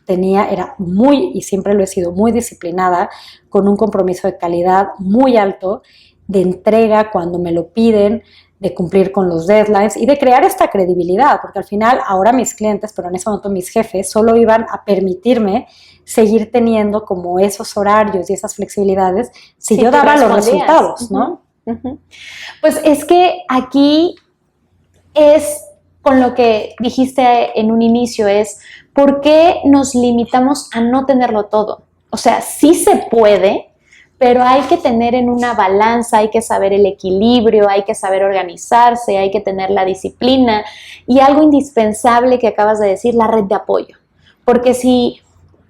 era muy, y siempre lo he sido, muy disciplinada, con un compromiso de calidad muy alto, de entrega cuando me lo piden, de cumplir con los deadlines y de crear esta credibilidad, porque al final ahora mis clientes, pero en ese momento mis jefes, solo iban a permitirme seguir teniendo como esos horarios y esas flexibilidades si yo daba los resultados, ¿no? Pues es que aquí es con lo que dijiste en un inicio, es ¿por qué nos limitamos a no tenerlo todo? O sea, sí se puede, pero hay que tener en una balanza, hay que saber el equilibrio, hay que saber organizarse, hay que tener la disciplina y algo indispensable que acabas de decir, la red de apoyo. Porque si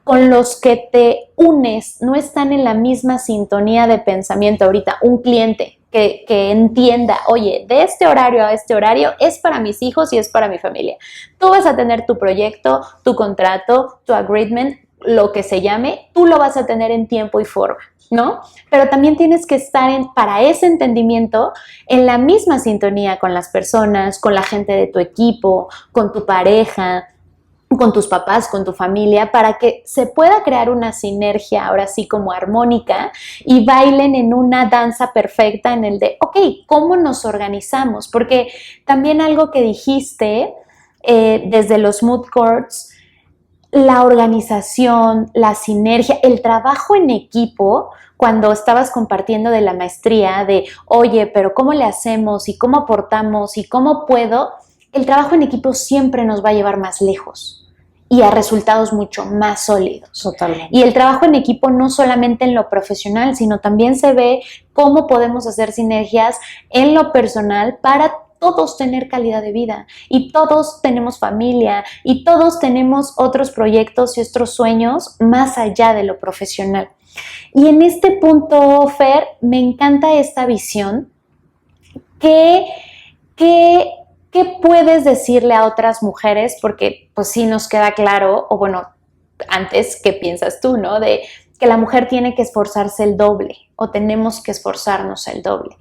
con los que te unes no están en la misma sintonía de pensamiento ahorita, un cliente que entienda, oye, de este horario a este horario es para mis hijos y es para mi familia. Tú vas a tener tu proyecto, tu contrato, tu agreement, lo que se llame, tú lo vas a tener en tiempo y forma, ¿no? Pero también tienes que estar para ese entendimiento en la misma sintonía con las personas, con la gente de tu equipo, con tu pareja, con tus papás, con tu familia, para que se pueda crear una sinergia ahora sí como armónica y bailen en una danza perfecta en el de, ok, ¿cómo nos organizamos? Porque también algo que dijiste desde los mood courts, la organización, la sinergia, el trabajo en equipo, cuando estabas compartiendo de la maestría, de, oye, pero ¿cómo le hacemos y cómo aportamos y cómo puedo? El trabajo en equipo siempre nos va a llevar más lejos y a resultados mucho más sólidos. Totalmente. Y el trabajo en equipo no solamente en lo profesional, sino también se ve cómo podemos hacer sinergias en lo personal para todos tener calidad de vida y todos tenemos familia y todos tenemos otros proyectos y otros sueños más allá de lo profesional. Y en este punto, Fer, me encanta esta visión ¿Qué puedes decirle a otras mujeres? Porque pues sí nos queda claro, o bueno, antes, ¿qué piensas tú, no? De que la mujer tiene que esforzarse el doble o tenemos que esforzarnos el doble.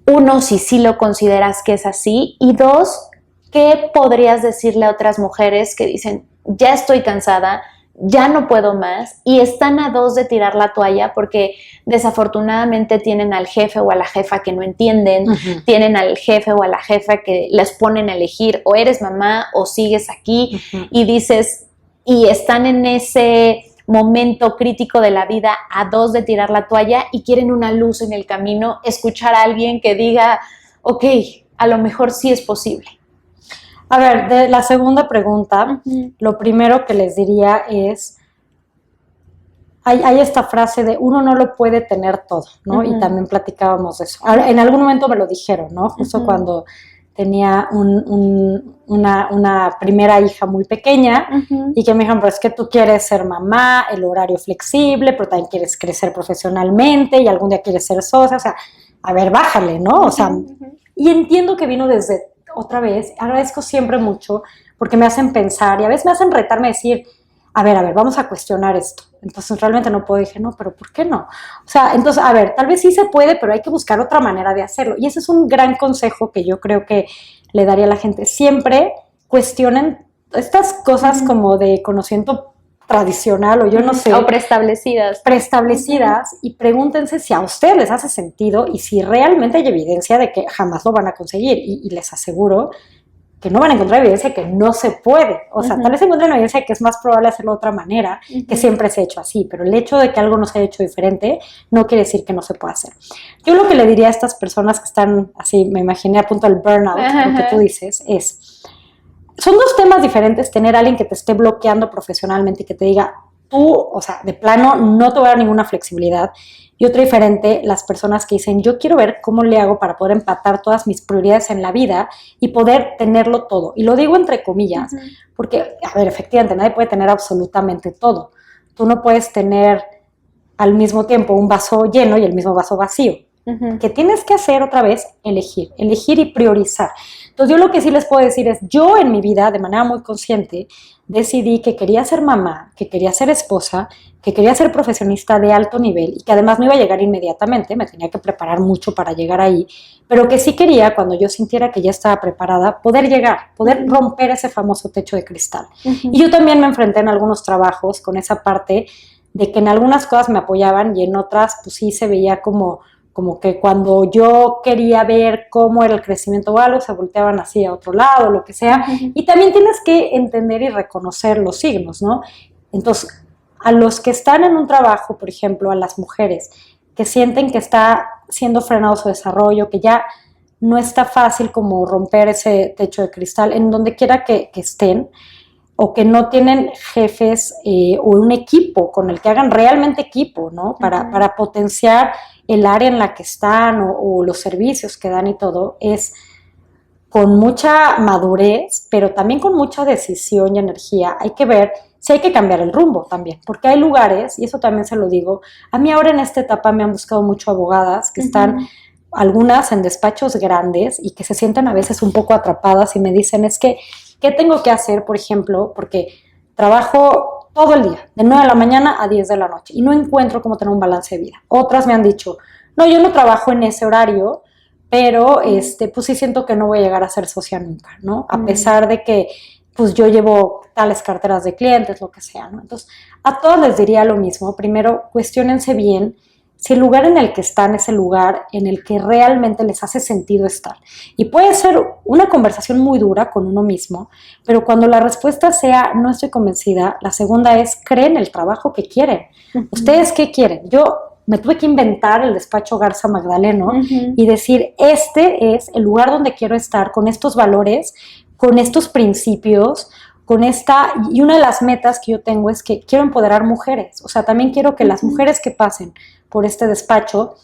Uno, si sí lo consideras que es así. Y dos, ¿qué podrías decirle a otras mujeres que dicen, ya estoy cansada, ya no puedo más y están a dos de tirar la toalla porque desafortunadamente tienen al jefe o a la jefa que no entienden, tienen al jefe o a la jefa que les ponen a elegir o eres mamá o sigues aquí y dices, y están en ese momento crítico de la vida a dos de tirar la toalla y quieren una luz en el camino, escuchar a alguien que diga, ok, a lo mejor sí es posible. A ver, de la segunda pregunta, lo primero que les diría es, hay esta frase de uno no lo puede tener todo, ¿no? Y también platicábamos de eso. Ahora, en algún momento me lo dijeron, ¿no? Justo cuando tenía una primera hija muy pequeña y que me dijeron, pues es que tú quieres ser mamá, el horario flexible, pero también quieres crecer profesionalmente y algún día quieres ser socia, o sea, a ver, bájale, ¿no? O sea, y entiendo que vino desde otra vez, agradezco siempre mucho porque me hacen pensar y a veces me hacen retarme a decir, a ver, vamos a cuestionar esto. Entonces realmente no puedo, dije, no, pero ¿por qué no? O sea, entonces, a ver, tal vez sí se puede, pero hay que buscar otra manera de hacerlo. Y ese es un gran consejo que yo creo que le daría a la gente. Siempre cuestionen estas cosas como de conocimiento tradicional o yo no sé. O preestablecidas. Preestablecidas y pregúntense si a ustedes les hace sentido y si realmente hay evidencia de que jamás lo van a conseguir. Y les aseguro que no van a encontrar evidencia de que no se puede. O sea, tal vez encuentren evidencia de que es más probable hacerlo de otra manera, que siempre se ha hecho así, pero el hecho de que algo no se haya hecho diferente no quiere decir que no se pueda hacer. Yo lo que le diría a estas personas que están así, me imaginé a punto del burnout, lo que tú dices, es, son dos temas diferentes, tener a alguien que te esté bloqueando profesionalmente y que te diga, tú, o sea, de plano no te voy a dar ninguna flexibilidad. Y otro diferente, las personas que dicen, yo quiero ver cómo le hago para poder empatar todas mis prioridades en la vida y poder tenerlo todo. Y lo digo entre comillas, porque, a ver, efectivamente, nadie puede tener absolutamente todo. Tú no puedes tener al mismo tiempo un vaso lleno y el mismo vaso vacío. Que tienes que hacer otra vez, elegir y priorizar. Entonces yo lo que sí les puedo decir es, yo en mi vida, de manera muy consciente, decidí que quería ser mamá, que quería ser esposa, que quería ser profesionista de alto nivel y que además no iba a llegar inmediatamente, me tenía que preparar mucho para llegar ahí, pero que sí quería, cuando yo sintiera que ya estaba preparada, poder llegar, poder romper ese famoso techo de cristal. Y yo también me enfrenté en algunos trabajos con esa parte de que en algunas cosas me apoyaban y en otras pues sí se veía como que cuando yo quería ver cómo era el crecimiento o algo, se volteaban así a otro lado, lo que sea. Y también tienes que entender y reconocer los signos, ¿no? Entonces, a los que están en un trabajo, por ejemplo, a las mujeres que sienten que está siendo frenado su desarrollo, que ya no está fácil como romper ese techo de cristal en donde quiera que estén, o que no tienen jefes o un equipo con el que hagan realmente equipo, ¿no? Para potenciar el área en la que están o los servicios que dan y todo, es con mucha madurez, pero también con mucha decisión y energía. Hay que ver si hay que cambiar el rumbo también, porque hay lugares, y eso también se lo digo, a mí ahora en esta etapa me han buscado mucho abogadas que están algunas en despachos grandes y que se sienten a veces un poco atrapadas y me dicen, es que, ¿qué tengo que hacer, por ejemplo? Porque trabajo todo el día, de 9 de la mañana a 10 de la noche, y no encuentro cómo tener un balance de vida. Otras me han dicho, no, yo no trabajo en ese horario, pero pues sí siento que no voy a llegar a ser socia nunca, ¿no? A pesar de que pues yo llevo tales carteras de clientes, lo que sea, ¿no? Entonces, a todos les diría lo mismo. Primero, cuestiónense bien si el lugar en el que están es el lugar en el que realmente les hace sentido estar. Y puede ser una conversación muy dura con uno mismo, pero cuando la respuesta sea no estoy convencida, la segunda es creen el trabajo que quieren. ¿Ustedes qué quieren? Yo me tuve que inventar el despacho Garza Magdaleno y decir, este es el lugar donde quiero estar con estos valores, con estos principios, y una de las metas que yo tengo es que quiero empoderar mujeres, o sea, también quiero que las mujeres que pasen por este despacho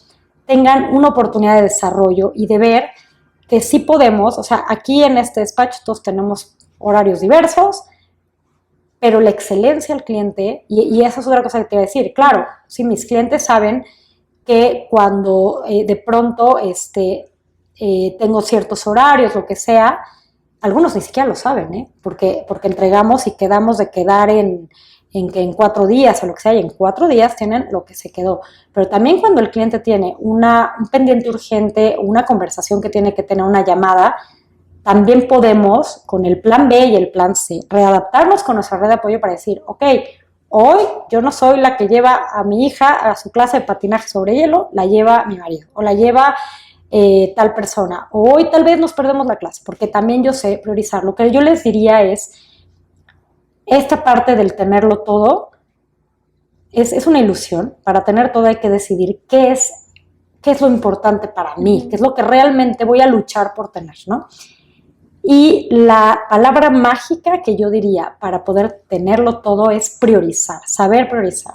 tengan una oportunidad de desarrollo y de ver que sí podemos, o sea, aquí en este despacho todos tenemos horarios diversos, pero la excelencia al cliente, y esa es otra cosa que te iba a decir, claro, si mis clientes saben que cuando de pronto tengo ciertos horarios, lo que sea, algunos ni siquiera lo saben, porque entregamos y quedamos de quedar en 4 días o lo que sea, y en 4 días tienen lo que se quedó. Pero también cuando el cliente tiene un pendiente urgente, una conversación que tiene que tener, una llamada, también podemos, con el plan B y el plan C, readaptarnos con nuestra red de apoyo para decir, ok, hoy yo no soy la que lleva a mi hija a su clase de patinaje sobre hielo, la lleva mi marido, o la lleva tal persona, o hoy tal vez nos perdemos la clase, porque también yo sé priorizar. Lo que yo les diría es, esta parte del tenerlo todo es una ilusión. Para tener todo hay que decidir qué es lo importante para mí, qué es lo que realmente voy a luchar por tener, ¿no? Y la palabra mágica que yo diría para poder tenerlo todo es priorizar, saber priorizar.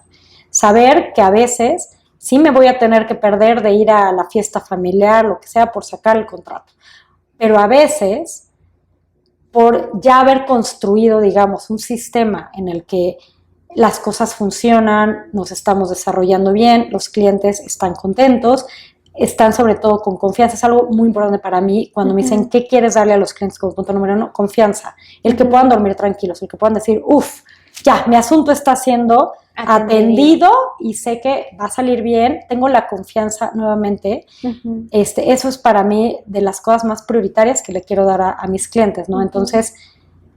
Saber que a veces sí me voy a tener que perder de ir a la fiesta familiar, lo que sea, por sacar el contrato. Pero a veces, por ya haber construido, digamos, un sistema en el que las cosas funcionan, nos estamos desarrollando bien, los clientes están contentos, están sobre todo con confianza. Es algo muy importante para mí cuando me dicen, ¿qué quieres darle a los clientes como punto número 1? Confianza. El que puedan dormir tranquilos, el que puedan decir, ya, mi asunto está siendo atendido y sé que va a salir bien, tengo la confianza nuevamente. Eso es para mí de las cosas más prioritarias que le quiero dar a mis clientes, ¿no? Entonces,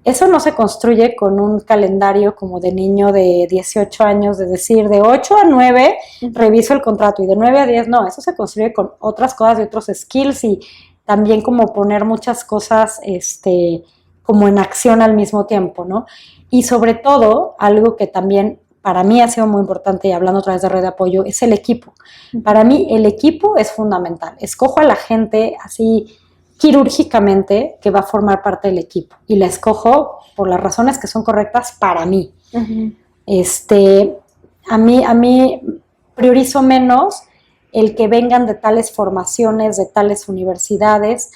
eso no se construye con un calendario como de niño de 18 años, de decir, de 8 a 9 reviso el contrato y de 9 a 10, no, eso se construye con otras cosas y otros skills y también como poner muchas cosas como en acción al mismo tiempo, ¿no? Y sobre todo, algo que también para mí ha sido muy importante, y hablando otra vez de red de apoyo, es el equipo. Para mí el equipo es fundamental. Escojo a la gente así quirúrgicamente que va a formar parte del equipo y la escojo por las razones que son correctas para mí. A mí priorizo menos el que vengan de tales formaciones, de tales universidades,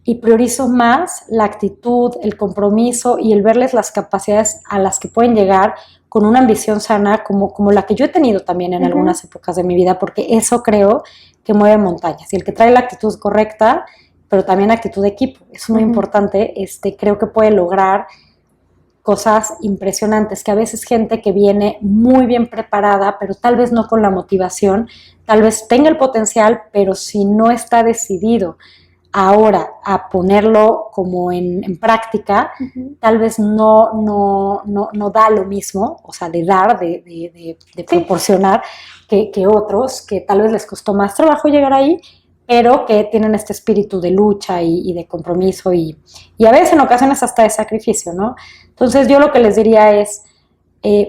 y priorizo más la actitud, el compromiso y el verles las capacidades a las que pueden llegar con una ambición sana como la que yo he tenido también en algunas épocas de mi vida, porque eso creo que mueve montañas. Y el que trae la actitud correcta, pero también actitud de equipo, es muy importante, creo que puede lograr cosas impresionantes, que a veces gente que viene muy bien preparada, pero tal vez no con la motivación, tal vez tenga el potencial, pero si no está decidido ahora a ponerlo como en práctica, tal vez no da lo mismo, o sea, de dar, de proporcionar que otros, que tal vez les costó más trabajo llegar ahí, pero que tienen este espíritu de lucha y de compromiso y a veces en ocasiones hasta de sacrificio, ¿no? Entonces yo lo que les diría es,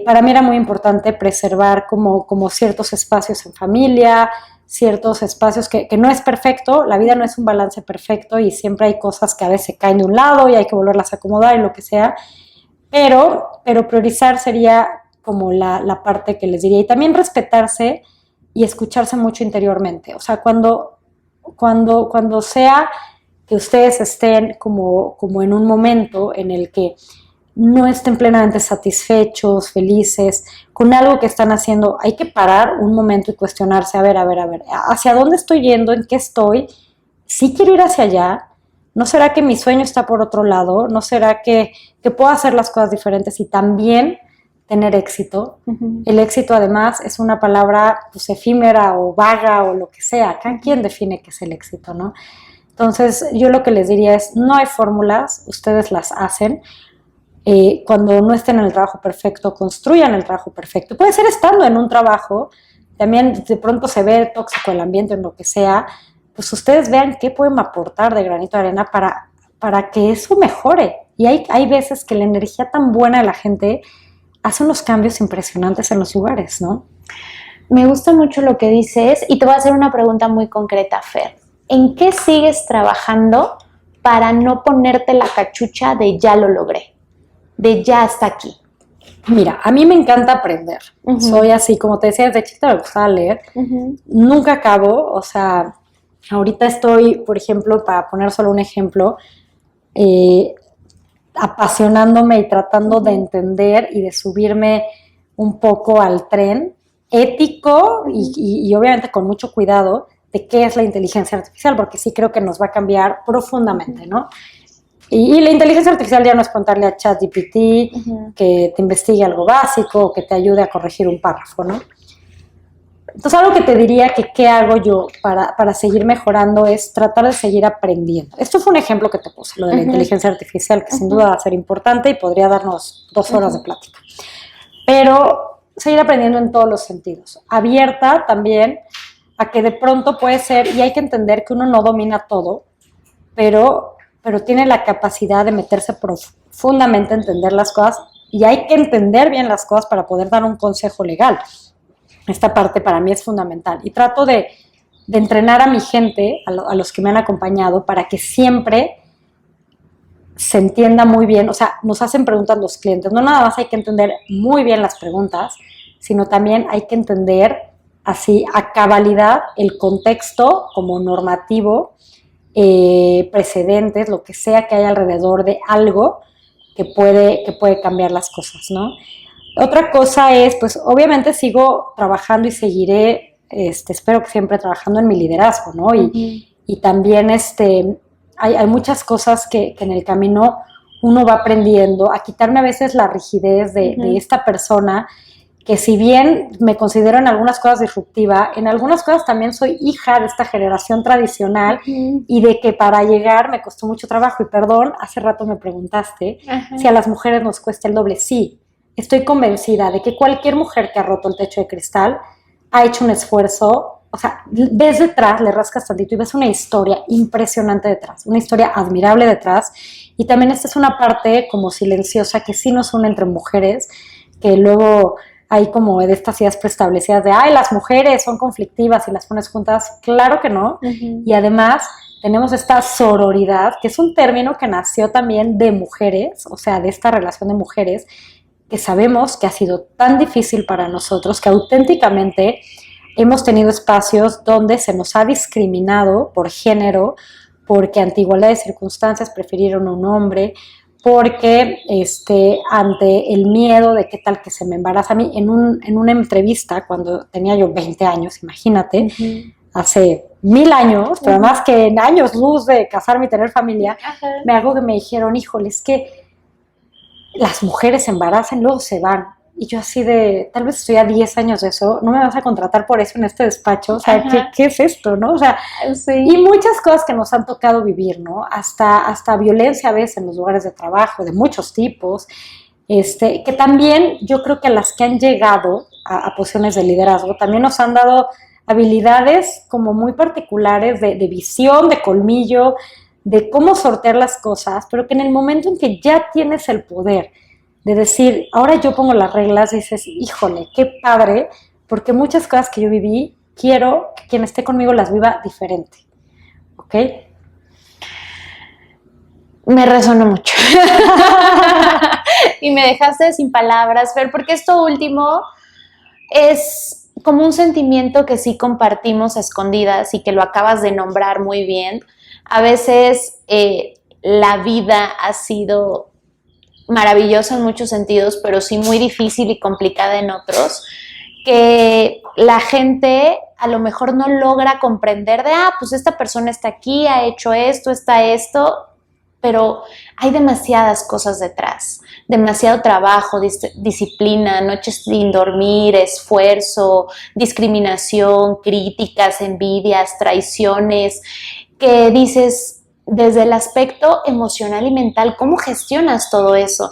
para mí era muy importante preservar como ciertos espacios en familia, ciertos espacios que no es perfecto, la vida no es un balance perfecto y siempre hay cosas que a veces caen de un lado y hay que volverlas a acomodar y lo que sea, pero priorizar sería como la parte que les diría. Y también respetarse y escucharse mucho interiormente. O sea, cuando sea que ustedes estén como en un momento en el que no estén plenamente satisfechos, felices, con algo que están haciendo, hay que parar un momento y cuestionarse, a ver, ¿hacia dónde estoy yendo? ¿En qué estoy? ¿Sí quiero ir hacia allá? ¿No será que mi sueño está por otro lado? ¿No será que puedo hacer las cosas diferentes y también tener éxito? Uh-huh. El éxito, además, es una palabra pues, efímera o vaga o lo que sea. Cada quien define qué es el éxito, ¿no? Entonces, yo lo que les diría es, no hay fórmulas, ustedes las hacen. Cuando no estén en el trabajo perfecto, construyan el trabajo perfecto. Puede ser estando en un trabajo, también de pronto se ve tóxico el ambiente en lo que sea, pues ustedes vean qué pueden aportar de granito de arena para que eso mejore. Y hay veces que la energía tan buena de la gente hace unos cambios impresionantes en los lugares, ¿no? Me gusta mucho lo que dices y te voy a hacer una pregunta muy concreta, Fer. ¿En qué sigues trabajando para no ponerte la cachucha de ya lo logré? De ya hasta aquí. Mira, a mí me encanta aprender. Uh-huh. Soy así, como te decía, desde chiquita me gustaba leer. Uh-huh. Nunca acabo, o sea, ahorita estoy, por ejemplo, para poner solo un ejemplo, apasionándome y tratando de entender y de subirme un poco al tren ético y obviamente con mucho cuidado de qué es la inteligencia artificial, porque sí creo que nos va a cambiar profundamente, ¿no? Y la inteligencia artificial ya no es preguntarle a ChatGPT uh-huh. que te investigue algo básico o que te ayude a corregir un párrafo, ¿no? Entonces, algo que te diría que qué hago yo para seguir mejorando es tratar de seguir aprendiendo. Esto fue un ejemplo que te puse, lo de la uh-huh. inteligencia artificial, que uh-huh. sin duda va a ser importante y podría darnos 2 horas uh-huh. de plática. Pero seguir aprendiendo en todos los sentidos. Abierta también a que de pronto puede ser, y hay que entender que uno no domina todo, pero tiene la capacidad de meterse profundamente a entender las cosas y hay que entender bien las cosas para poder dar un consejo legal. Esta parte para mí es fundamental y trato de entrenar a mi gente, a los que me han acompañado, para que siempre se entienda muy bien. O sea, nos hacen preguntas los clientes, no nada más hay que entender muy bien las preguntas, sino también hay que entender así a cabalidad el contexto como normativo, precedentes, lo que sea que haya alrededor de algo que puede cambiar las cosas, ¿no? Otra cosa es, pues obviamente sigo trabajando y seguiré, espero que siempre trabajando en mi liderazgo, ¿no? Y también hay muchas cosas que en el camino uno va aprendiendo a quitarme a veces la rigidez de esta persona, que si bien me considero en algunas cosas disruptiva, en algunas cosas también soy hija de esta generación tradicional y de que para llegar me costó mucho trabajo. Y perdón, hace rato me preguntaste si a las mujeres nos cuesta el doble. Sí, estoy convencida de que cualquier mujer que ha roto el techo de cristal ha hecho un esfuerzo. O sea, ves detrás, le rascas tantito y ves una historia impresionante detrás, una historia admirable detrás. Y también esta es una parte como silenciosa que sí nos une entre mujeres, que luego hay como de estas ideas preestablecidas de, ay, las mujeres son conflictivas y las pones juntas. Claro que no. Y además tenemos esta sororidad, que es un término que nació también de mujeres, o sea, de esta relación de mujeres, que sabemos que ha sido tan difícil para nosotros, que auténticamente hemos tenido espacios donde se nos ha discriminado por género, porque ante igualdad de circunstancias prefirieron un hombre, porque ante el miedo de qué tal que se me embaraza a mí, en una entrevista cuando tenía yo 20 años, imagínate, hace 1000 años, pero más que en años luz de casarme y tener familia, me hago que me dijeron, híjole, es que las mujeres se embarazan, luego se van. Y yo así de, tal vez estoy a 10 años de eso, no me vas a contratar por eso en este despacho, o sea, ¿qué es esto, no? O sea, y muchas cosas que nos han tocado vivir, ¿no? Hasta violencia a veces en los lugares de trabajo, de muchos tipos, que también yo creo que a las que han llegado a posiciones de liderazgo también nos han dado habilidades como muy particulares de visión, de colmillo, de cómo sortear las cosas, pero que en el momento en que ya tienes el poder de decir, ahora yo pongo las reglas, dices, híjole, qué padre, porque muchas cosas que yo viví, quiero que quien esté conmigo las viva diferente, ¿ok? Me resonó mucho. Y me dejaste sin palabras, Fer, porque esto último es como un sentimiento que sí compartimos a escondidas y que lo acabas de nombrar muy bien. A veces la vida ha sido maravillosa en muchos sentidos, pero sí muy difícil y complicada en otros, que la gente a lo mejor no logra comprender de, pues esta persona está aquí, ha hecho esto, está esto, pero hay demasiadas cosas detrás, demasiado trabajo, disciplina, noches sin dormir, esfuerzo, discriminación, críticas, envidias, traiciones, que dices desde el aspecto emocional y mental, ¿cómo gestionas todo eso?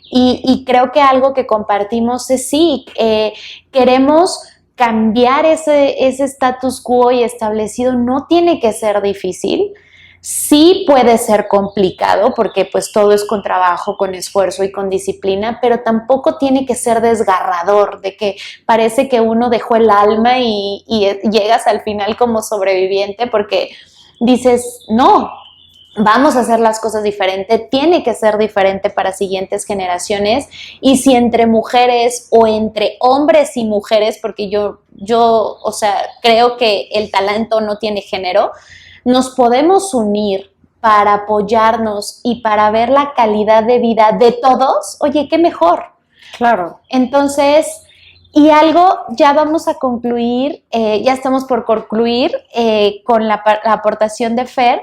Y creo que algo que compartimos es sí, queremos cambiar ese status quo y establecido, no tiene que ser difícil. Sí puede ser complicado porque pues todo es con trabajo, con esfuerzo y con disciplina, pero tampoco tiene que ser desgarrador, de que parece que uno dejó el alma y llegas al final como sobreviviente porque dices, no, vamos a hacer las cosas diferente, tiene que ser diferente para siguientes generaciones, y si entre mujeres o entre hombres y mujeres, porque yo, o sea, creo que el talento no tiene género, nos podemos unir para apoyarnos y para ver la calidad de vida de todos, oye, qué mejor. Claro. Entonces, y algo, ya vamos a concluir, ya estamos por concluir con la aportación de Fer.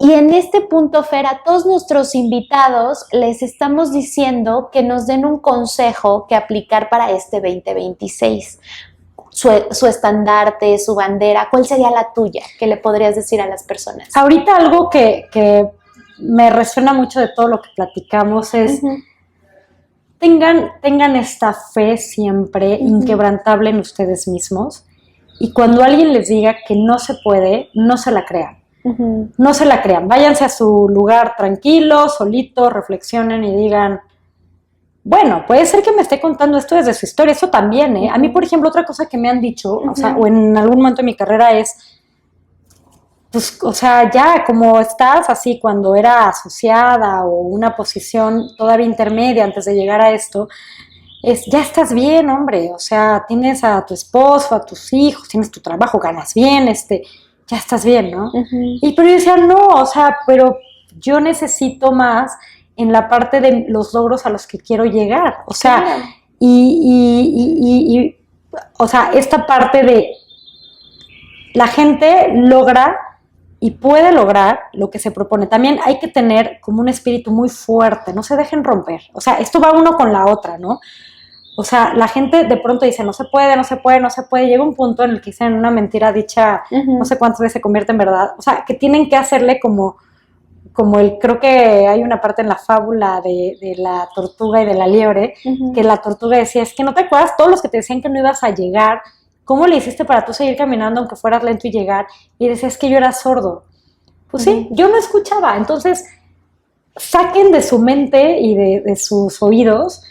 Y en este punto, Fer, a todos nuestros invitados les estamos diciendo que nos den un consejo que aplicar para este 2026. Su estandarte, su bandera, ¿cuál sería la tuya? ¿Qué le podrías decir a las personas? Ahorita algo que me resuena mucho de todo lo que platicamos es tengan esta fe siempre inquebrantable en ustedes mismos, y cuando alguien les diga que no se puede, no se la crean. No se la crean, váyanse a su lugar tranquilos, solitos, reflexionen y digan, bueno, puede ser que me esté contando esto desde su historia, eso también, ¿eh? A mí, por ejemplo, otra cosa que me han dicho, o sea, o en algún momento de mi carrera es, pues, o sea, ya como estás así cuando era asociada o una posición todavía intermedia antes de llegar a esto, ya estás bien, hombre, o sea, tienes a tu esposo, a tus hijos, tienes tu trabajo, ganas bien, ya estás bien, ¿no? Pero yo decía, no, o sea, pero yo necesito más en la parte de los logros a los que quiero llegar, o sea, claro. O sea, esta parte de la gente logra y puede lograr lo que se propone. También hay que tener como un espíritu muy fuerte, no se dejen romper, o sea, esto va uno con la otra, ¿no? O sea, la gente de pronto dice, no se puede, no se puede, no se puede. Llega un punto en el que dicen una mentira dicha, no sé cuántas veces se convierte en verdad. O sea, que tienen que hacerle como creo que hay una parte en la fábula de la tortuga y de la liebre, que la tortuga decía, es que no te acuerdas todos los que te decían que no ibas a llegar, ¿cómo le hiciste para tú seguir caminando aunque fueras lento y llegar? Y decías, es que yo era sordo. Pues sí, yo no escuchaba. Entonces, saquen de su mente y de sus oídos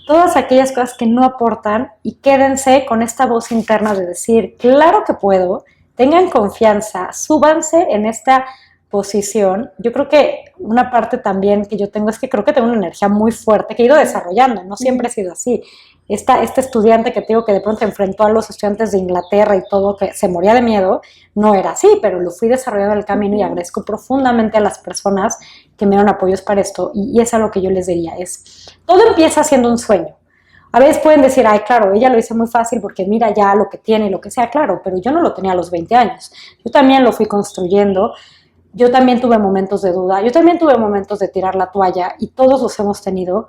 todas aquellas cosas que no aportan y quédense con esta voz interna de decir, claro que puedo, tengan confianza, súbanse en esta posición. Yo creo que una parte también que yo tengo es que creo que tengo una energía muy fuerte que he ido desarrollando, no siempre he sido así. Este estudiante que te digo que de pronto enfrentó a los estudiantes de Inglaterra y todo, que se moría de miedo, no era así, pero lo fui desarrollando en el camino y agradezco profundamente a las personas que me dieron apoyos para esto, y es algo que yo les diría, todo empieza siendo un sueño. A veces pueden decir, ay, claro, ella lo hizo muy fácil porque mira ya lo que tiene y lo que sea, claro, pero yo no lo tenía a los 20 años. Yo también lo fui construyendo, yo también tuve momentos de duda, yo también tuve momentos de tirar la toalla, y todos los hemos tenido,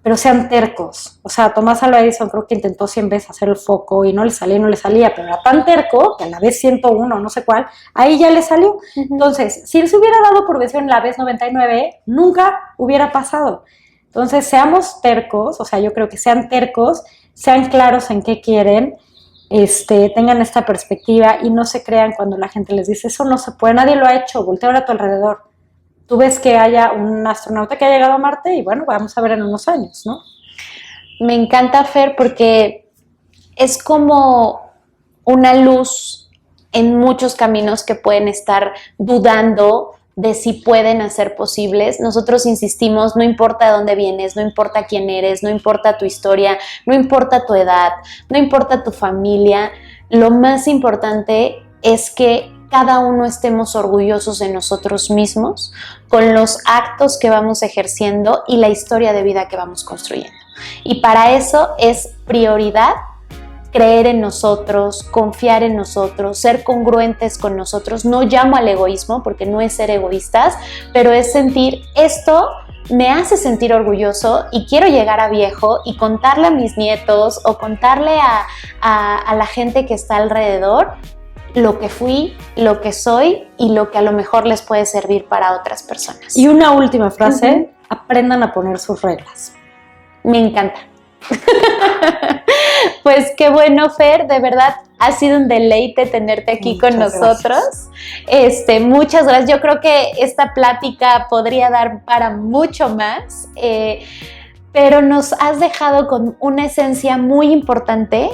pero sean tercos. O sea, Tomás Alva Edison creo que intentó 100 veces hacer el foco y no le salía, pero era tan terco que a la vez 101, no sé cuál, ahí ya le salió. Entonces, si él se hubiera dado por vencido en la vez 99, nunca hubiera pasado. Entonces, seamos tercos, o sea, yo creo que sean tercos, sean claros en qué quieren, tengan esta perspectiva y no se crean cuando la gente les dice, eso no se puede, nadie lo ha hecho, voltea a tu alrededor. Tú ves que haya un astronauta que ha llegado a Marte y bueno, vamos a ver en unos años, ¿no? Me encanta, Fer, porque es como una luz en muchos caminos que pueden estar dudando de si pueden hacer posibles. Nosotros insistimos, no importa de dónde vienes, no importa quién eres, no importa tu historia, no importa tu edad, no importa tu familia, lo más importante es que cada uno estemos orgullosos de nosotros mismos con los actos que vamos ejerciendo y la historia de vida que vamos construyendo. Y para eso es prioridad creer en nosotros, confiar en nosotros, ser congruentes con nosotros. No llamo al egoísmo porque no es ser egoístas, pero es sentir esto me hace sentir orgulloso y quiero llegar a viejo y contarle a mis nietos o contarle a la gente que está alrededor lo que fui, lo que soy y lo que a lo mejor les puede servir para otras personas. Y una última frase, aprendan a poner sus reglas. Me encanta. Pues qué bueno, Fer, de verdad ha sido un deleite tenerte aquí con nosotros. Muchas gracias. Yo creo que esta plática podría dar para mucho más, pero nos has dejado con una esencia muy importante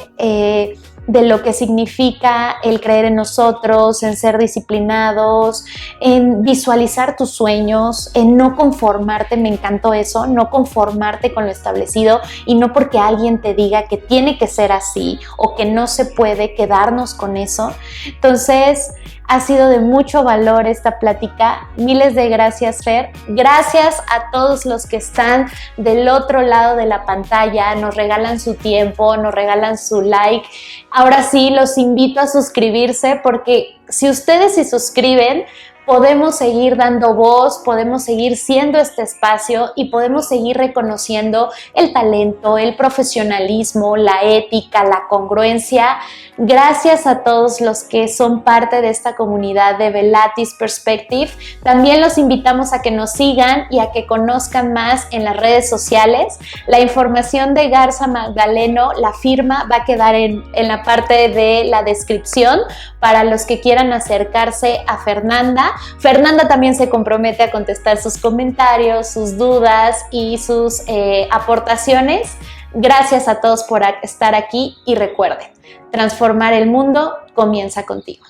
de lo que significa el creer en nosotros, en ser disciplinados, en visualizar tus sueños, en no conformarte. Me encantó eso, no conformarte con lo establecido y no porque alguien te diga que tiene que ser así o que no se puede quedarnos con eso. Entonces, ha sido de mucho valor esta plática. Miles de gracias, Fer. Gracias a todos los que están del otro lado de la pantalla, nos regalan su tiempo, nos regalan su like. Ahora sí, los invito a suscribirse porque si ustedes se suscriben, podemos seguir dando voz, podemos seguir siendo este espacio y podemos seguir reconociendo el talento, el profesionalismo, la ética, la congruencia. Gracias a todos los que son parte de esta comunidad de Velatis Perspective. También los invitamos a que nos sigan y a que conozcan más en las redes sociales. La información de Garza Magdaleno, la firma, va a quedar en la parte de la descripción para los que quieran acercarse a Fernanda. Fernanda también se compromete a contestar sus comentarios, sus dudas y sus aportaciones. Gracias a todos por estar aquí y recuerden, transformar el mundo comienza contigo.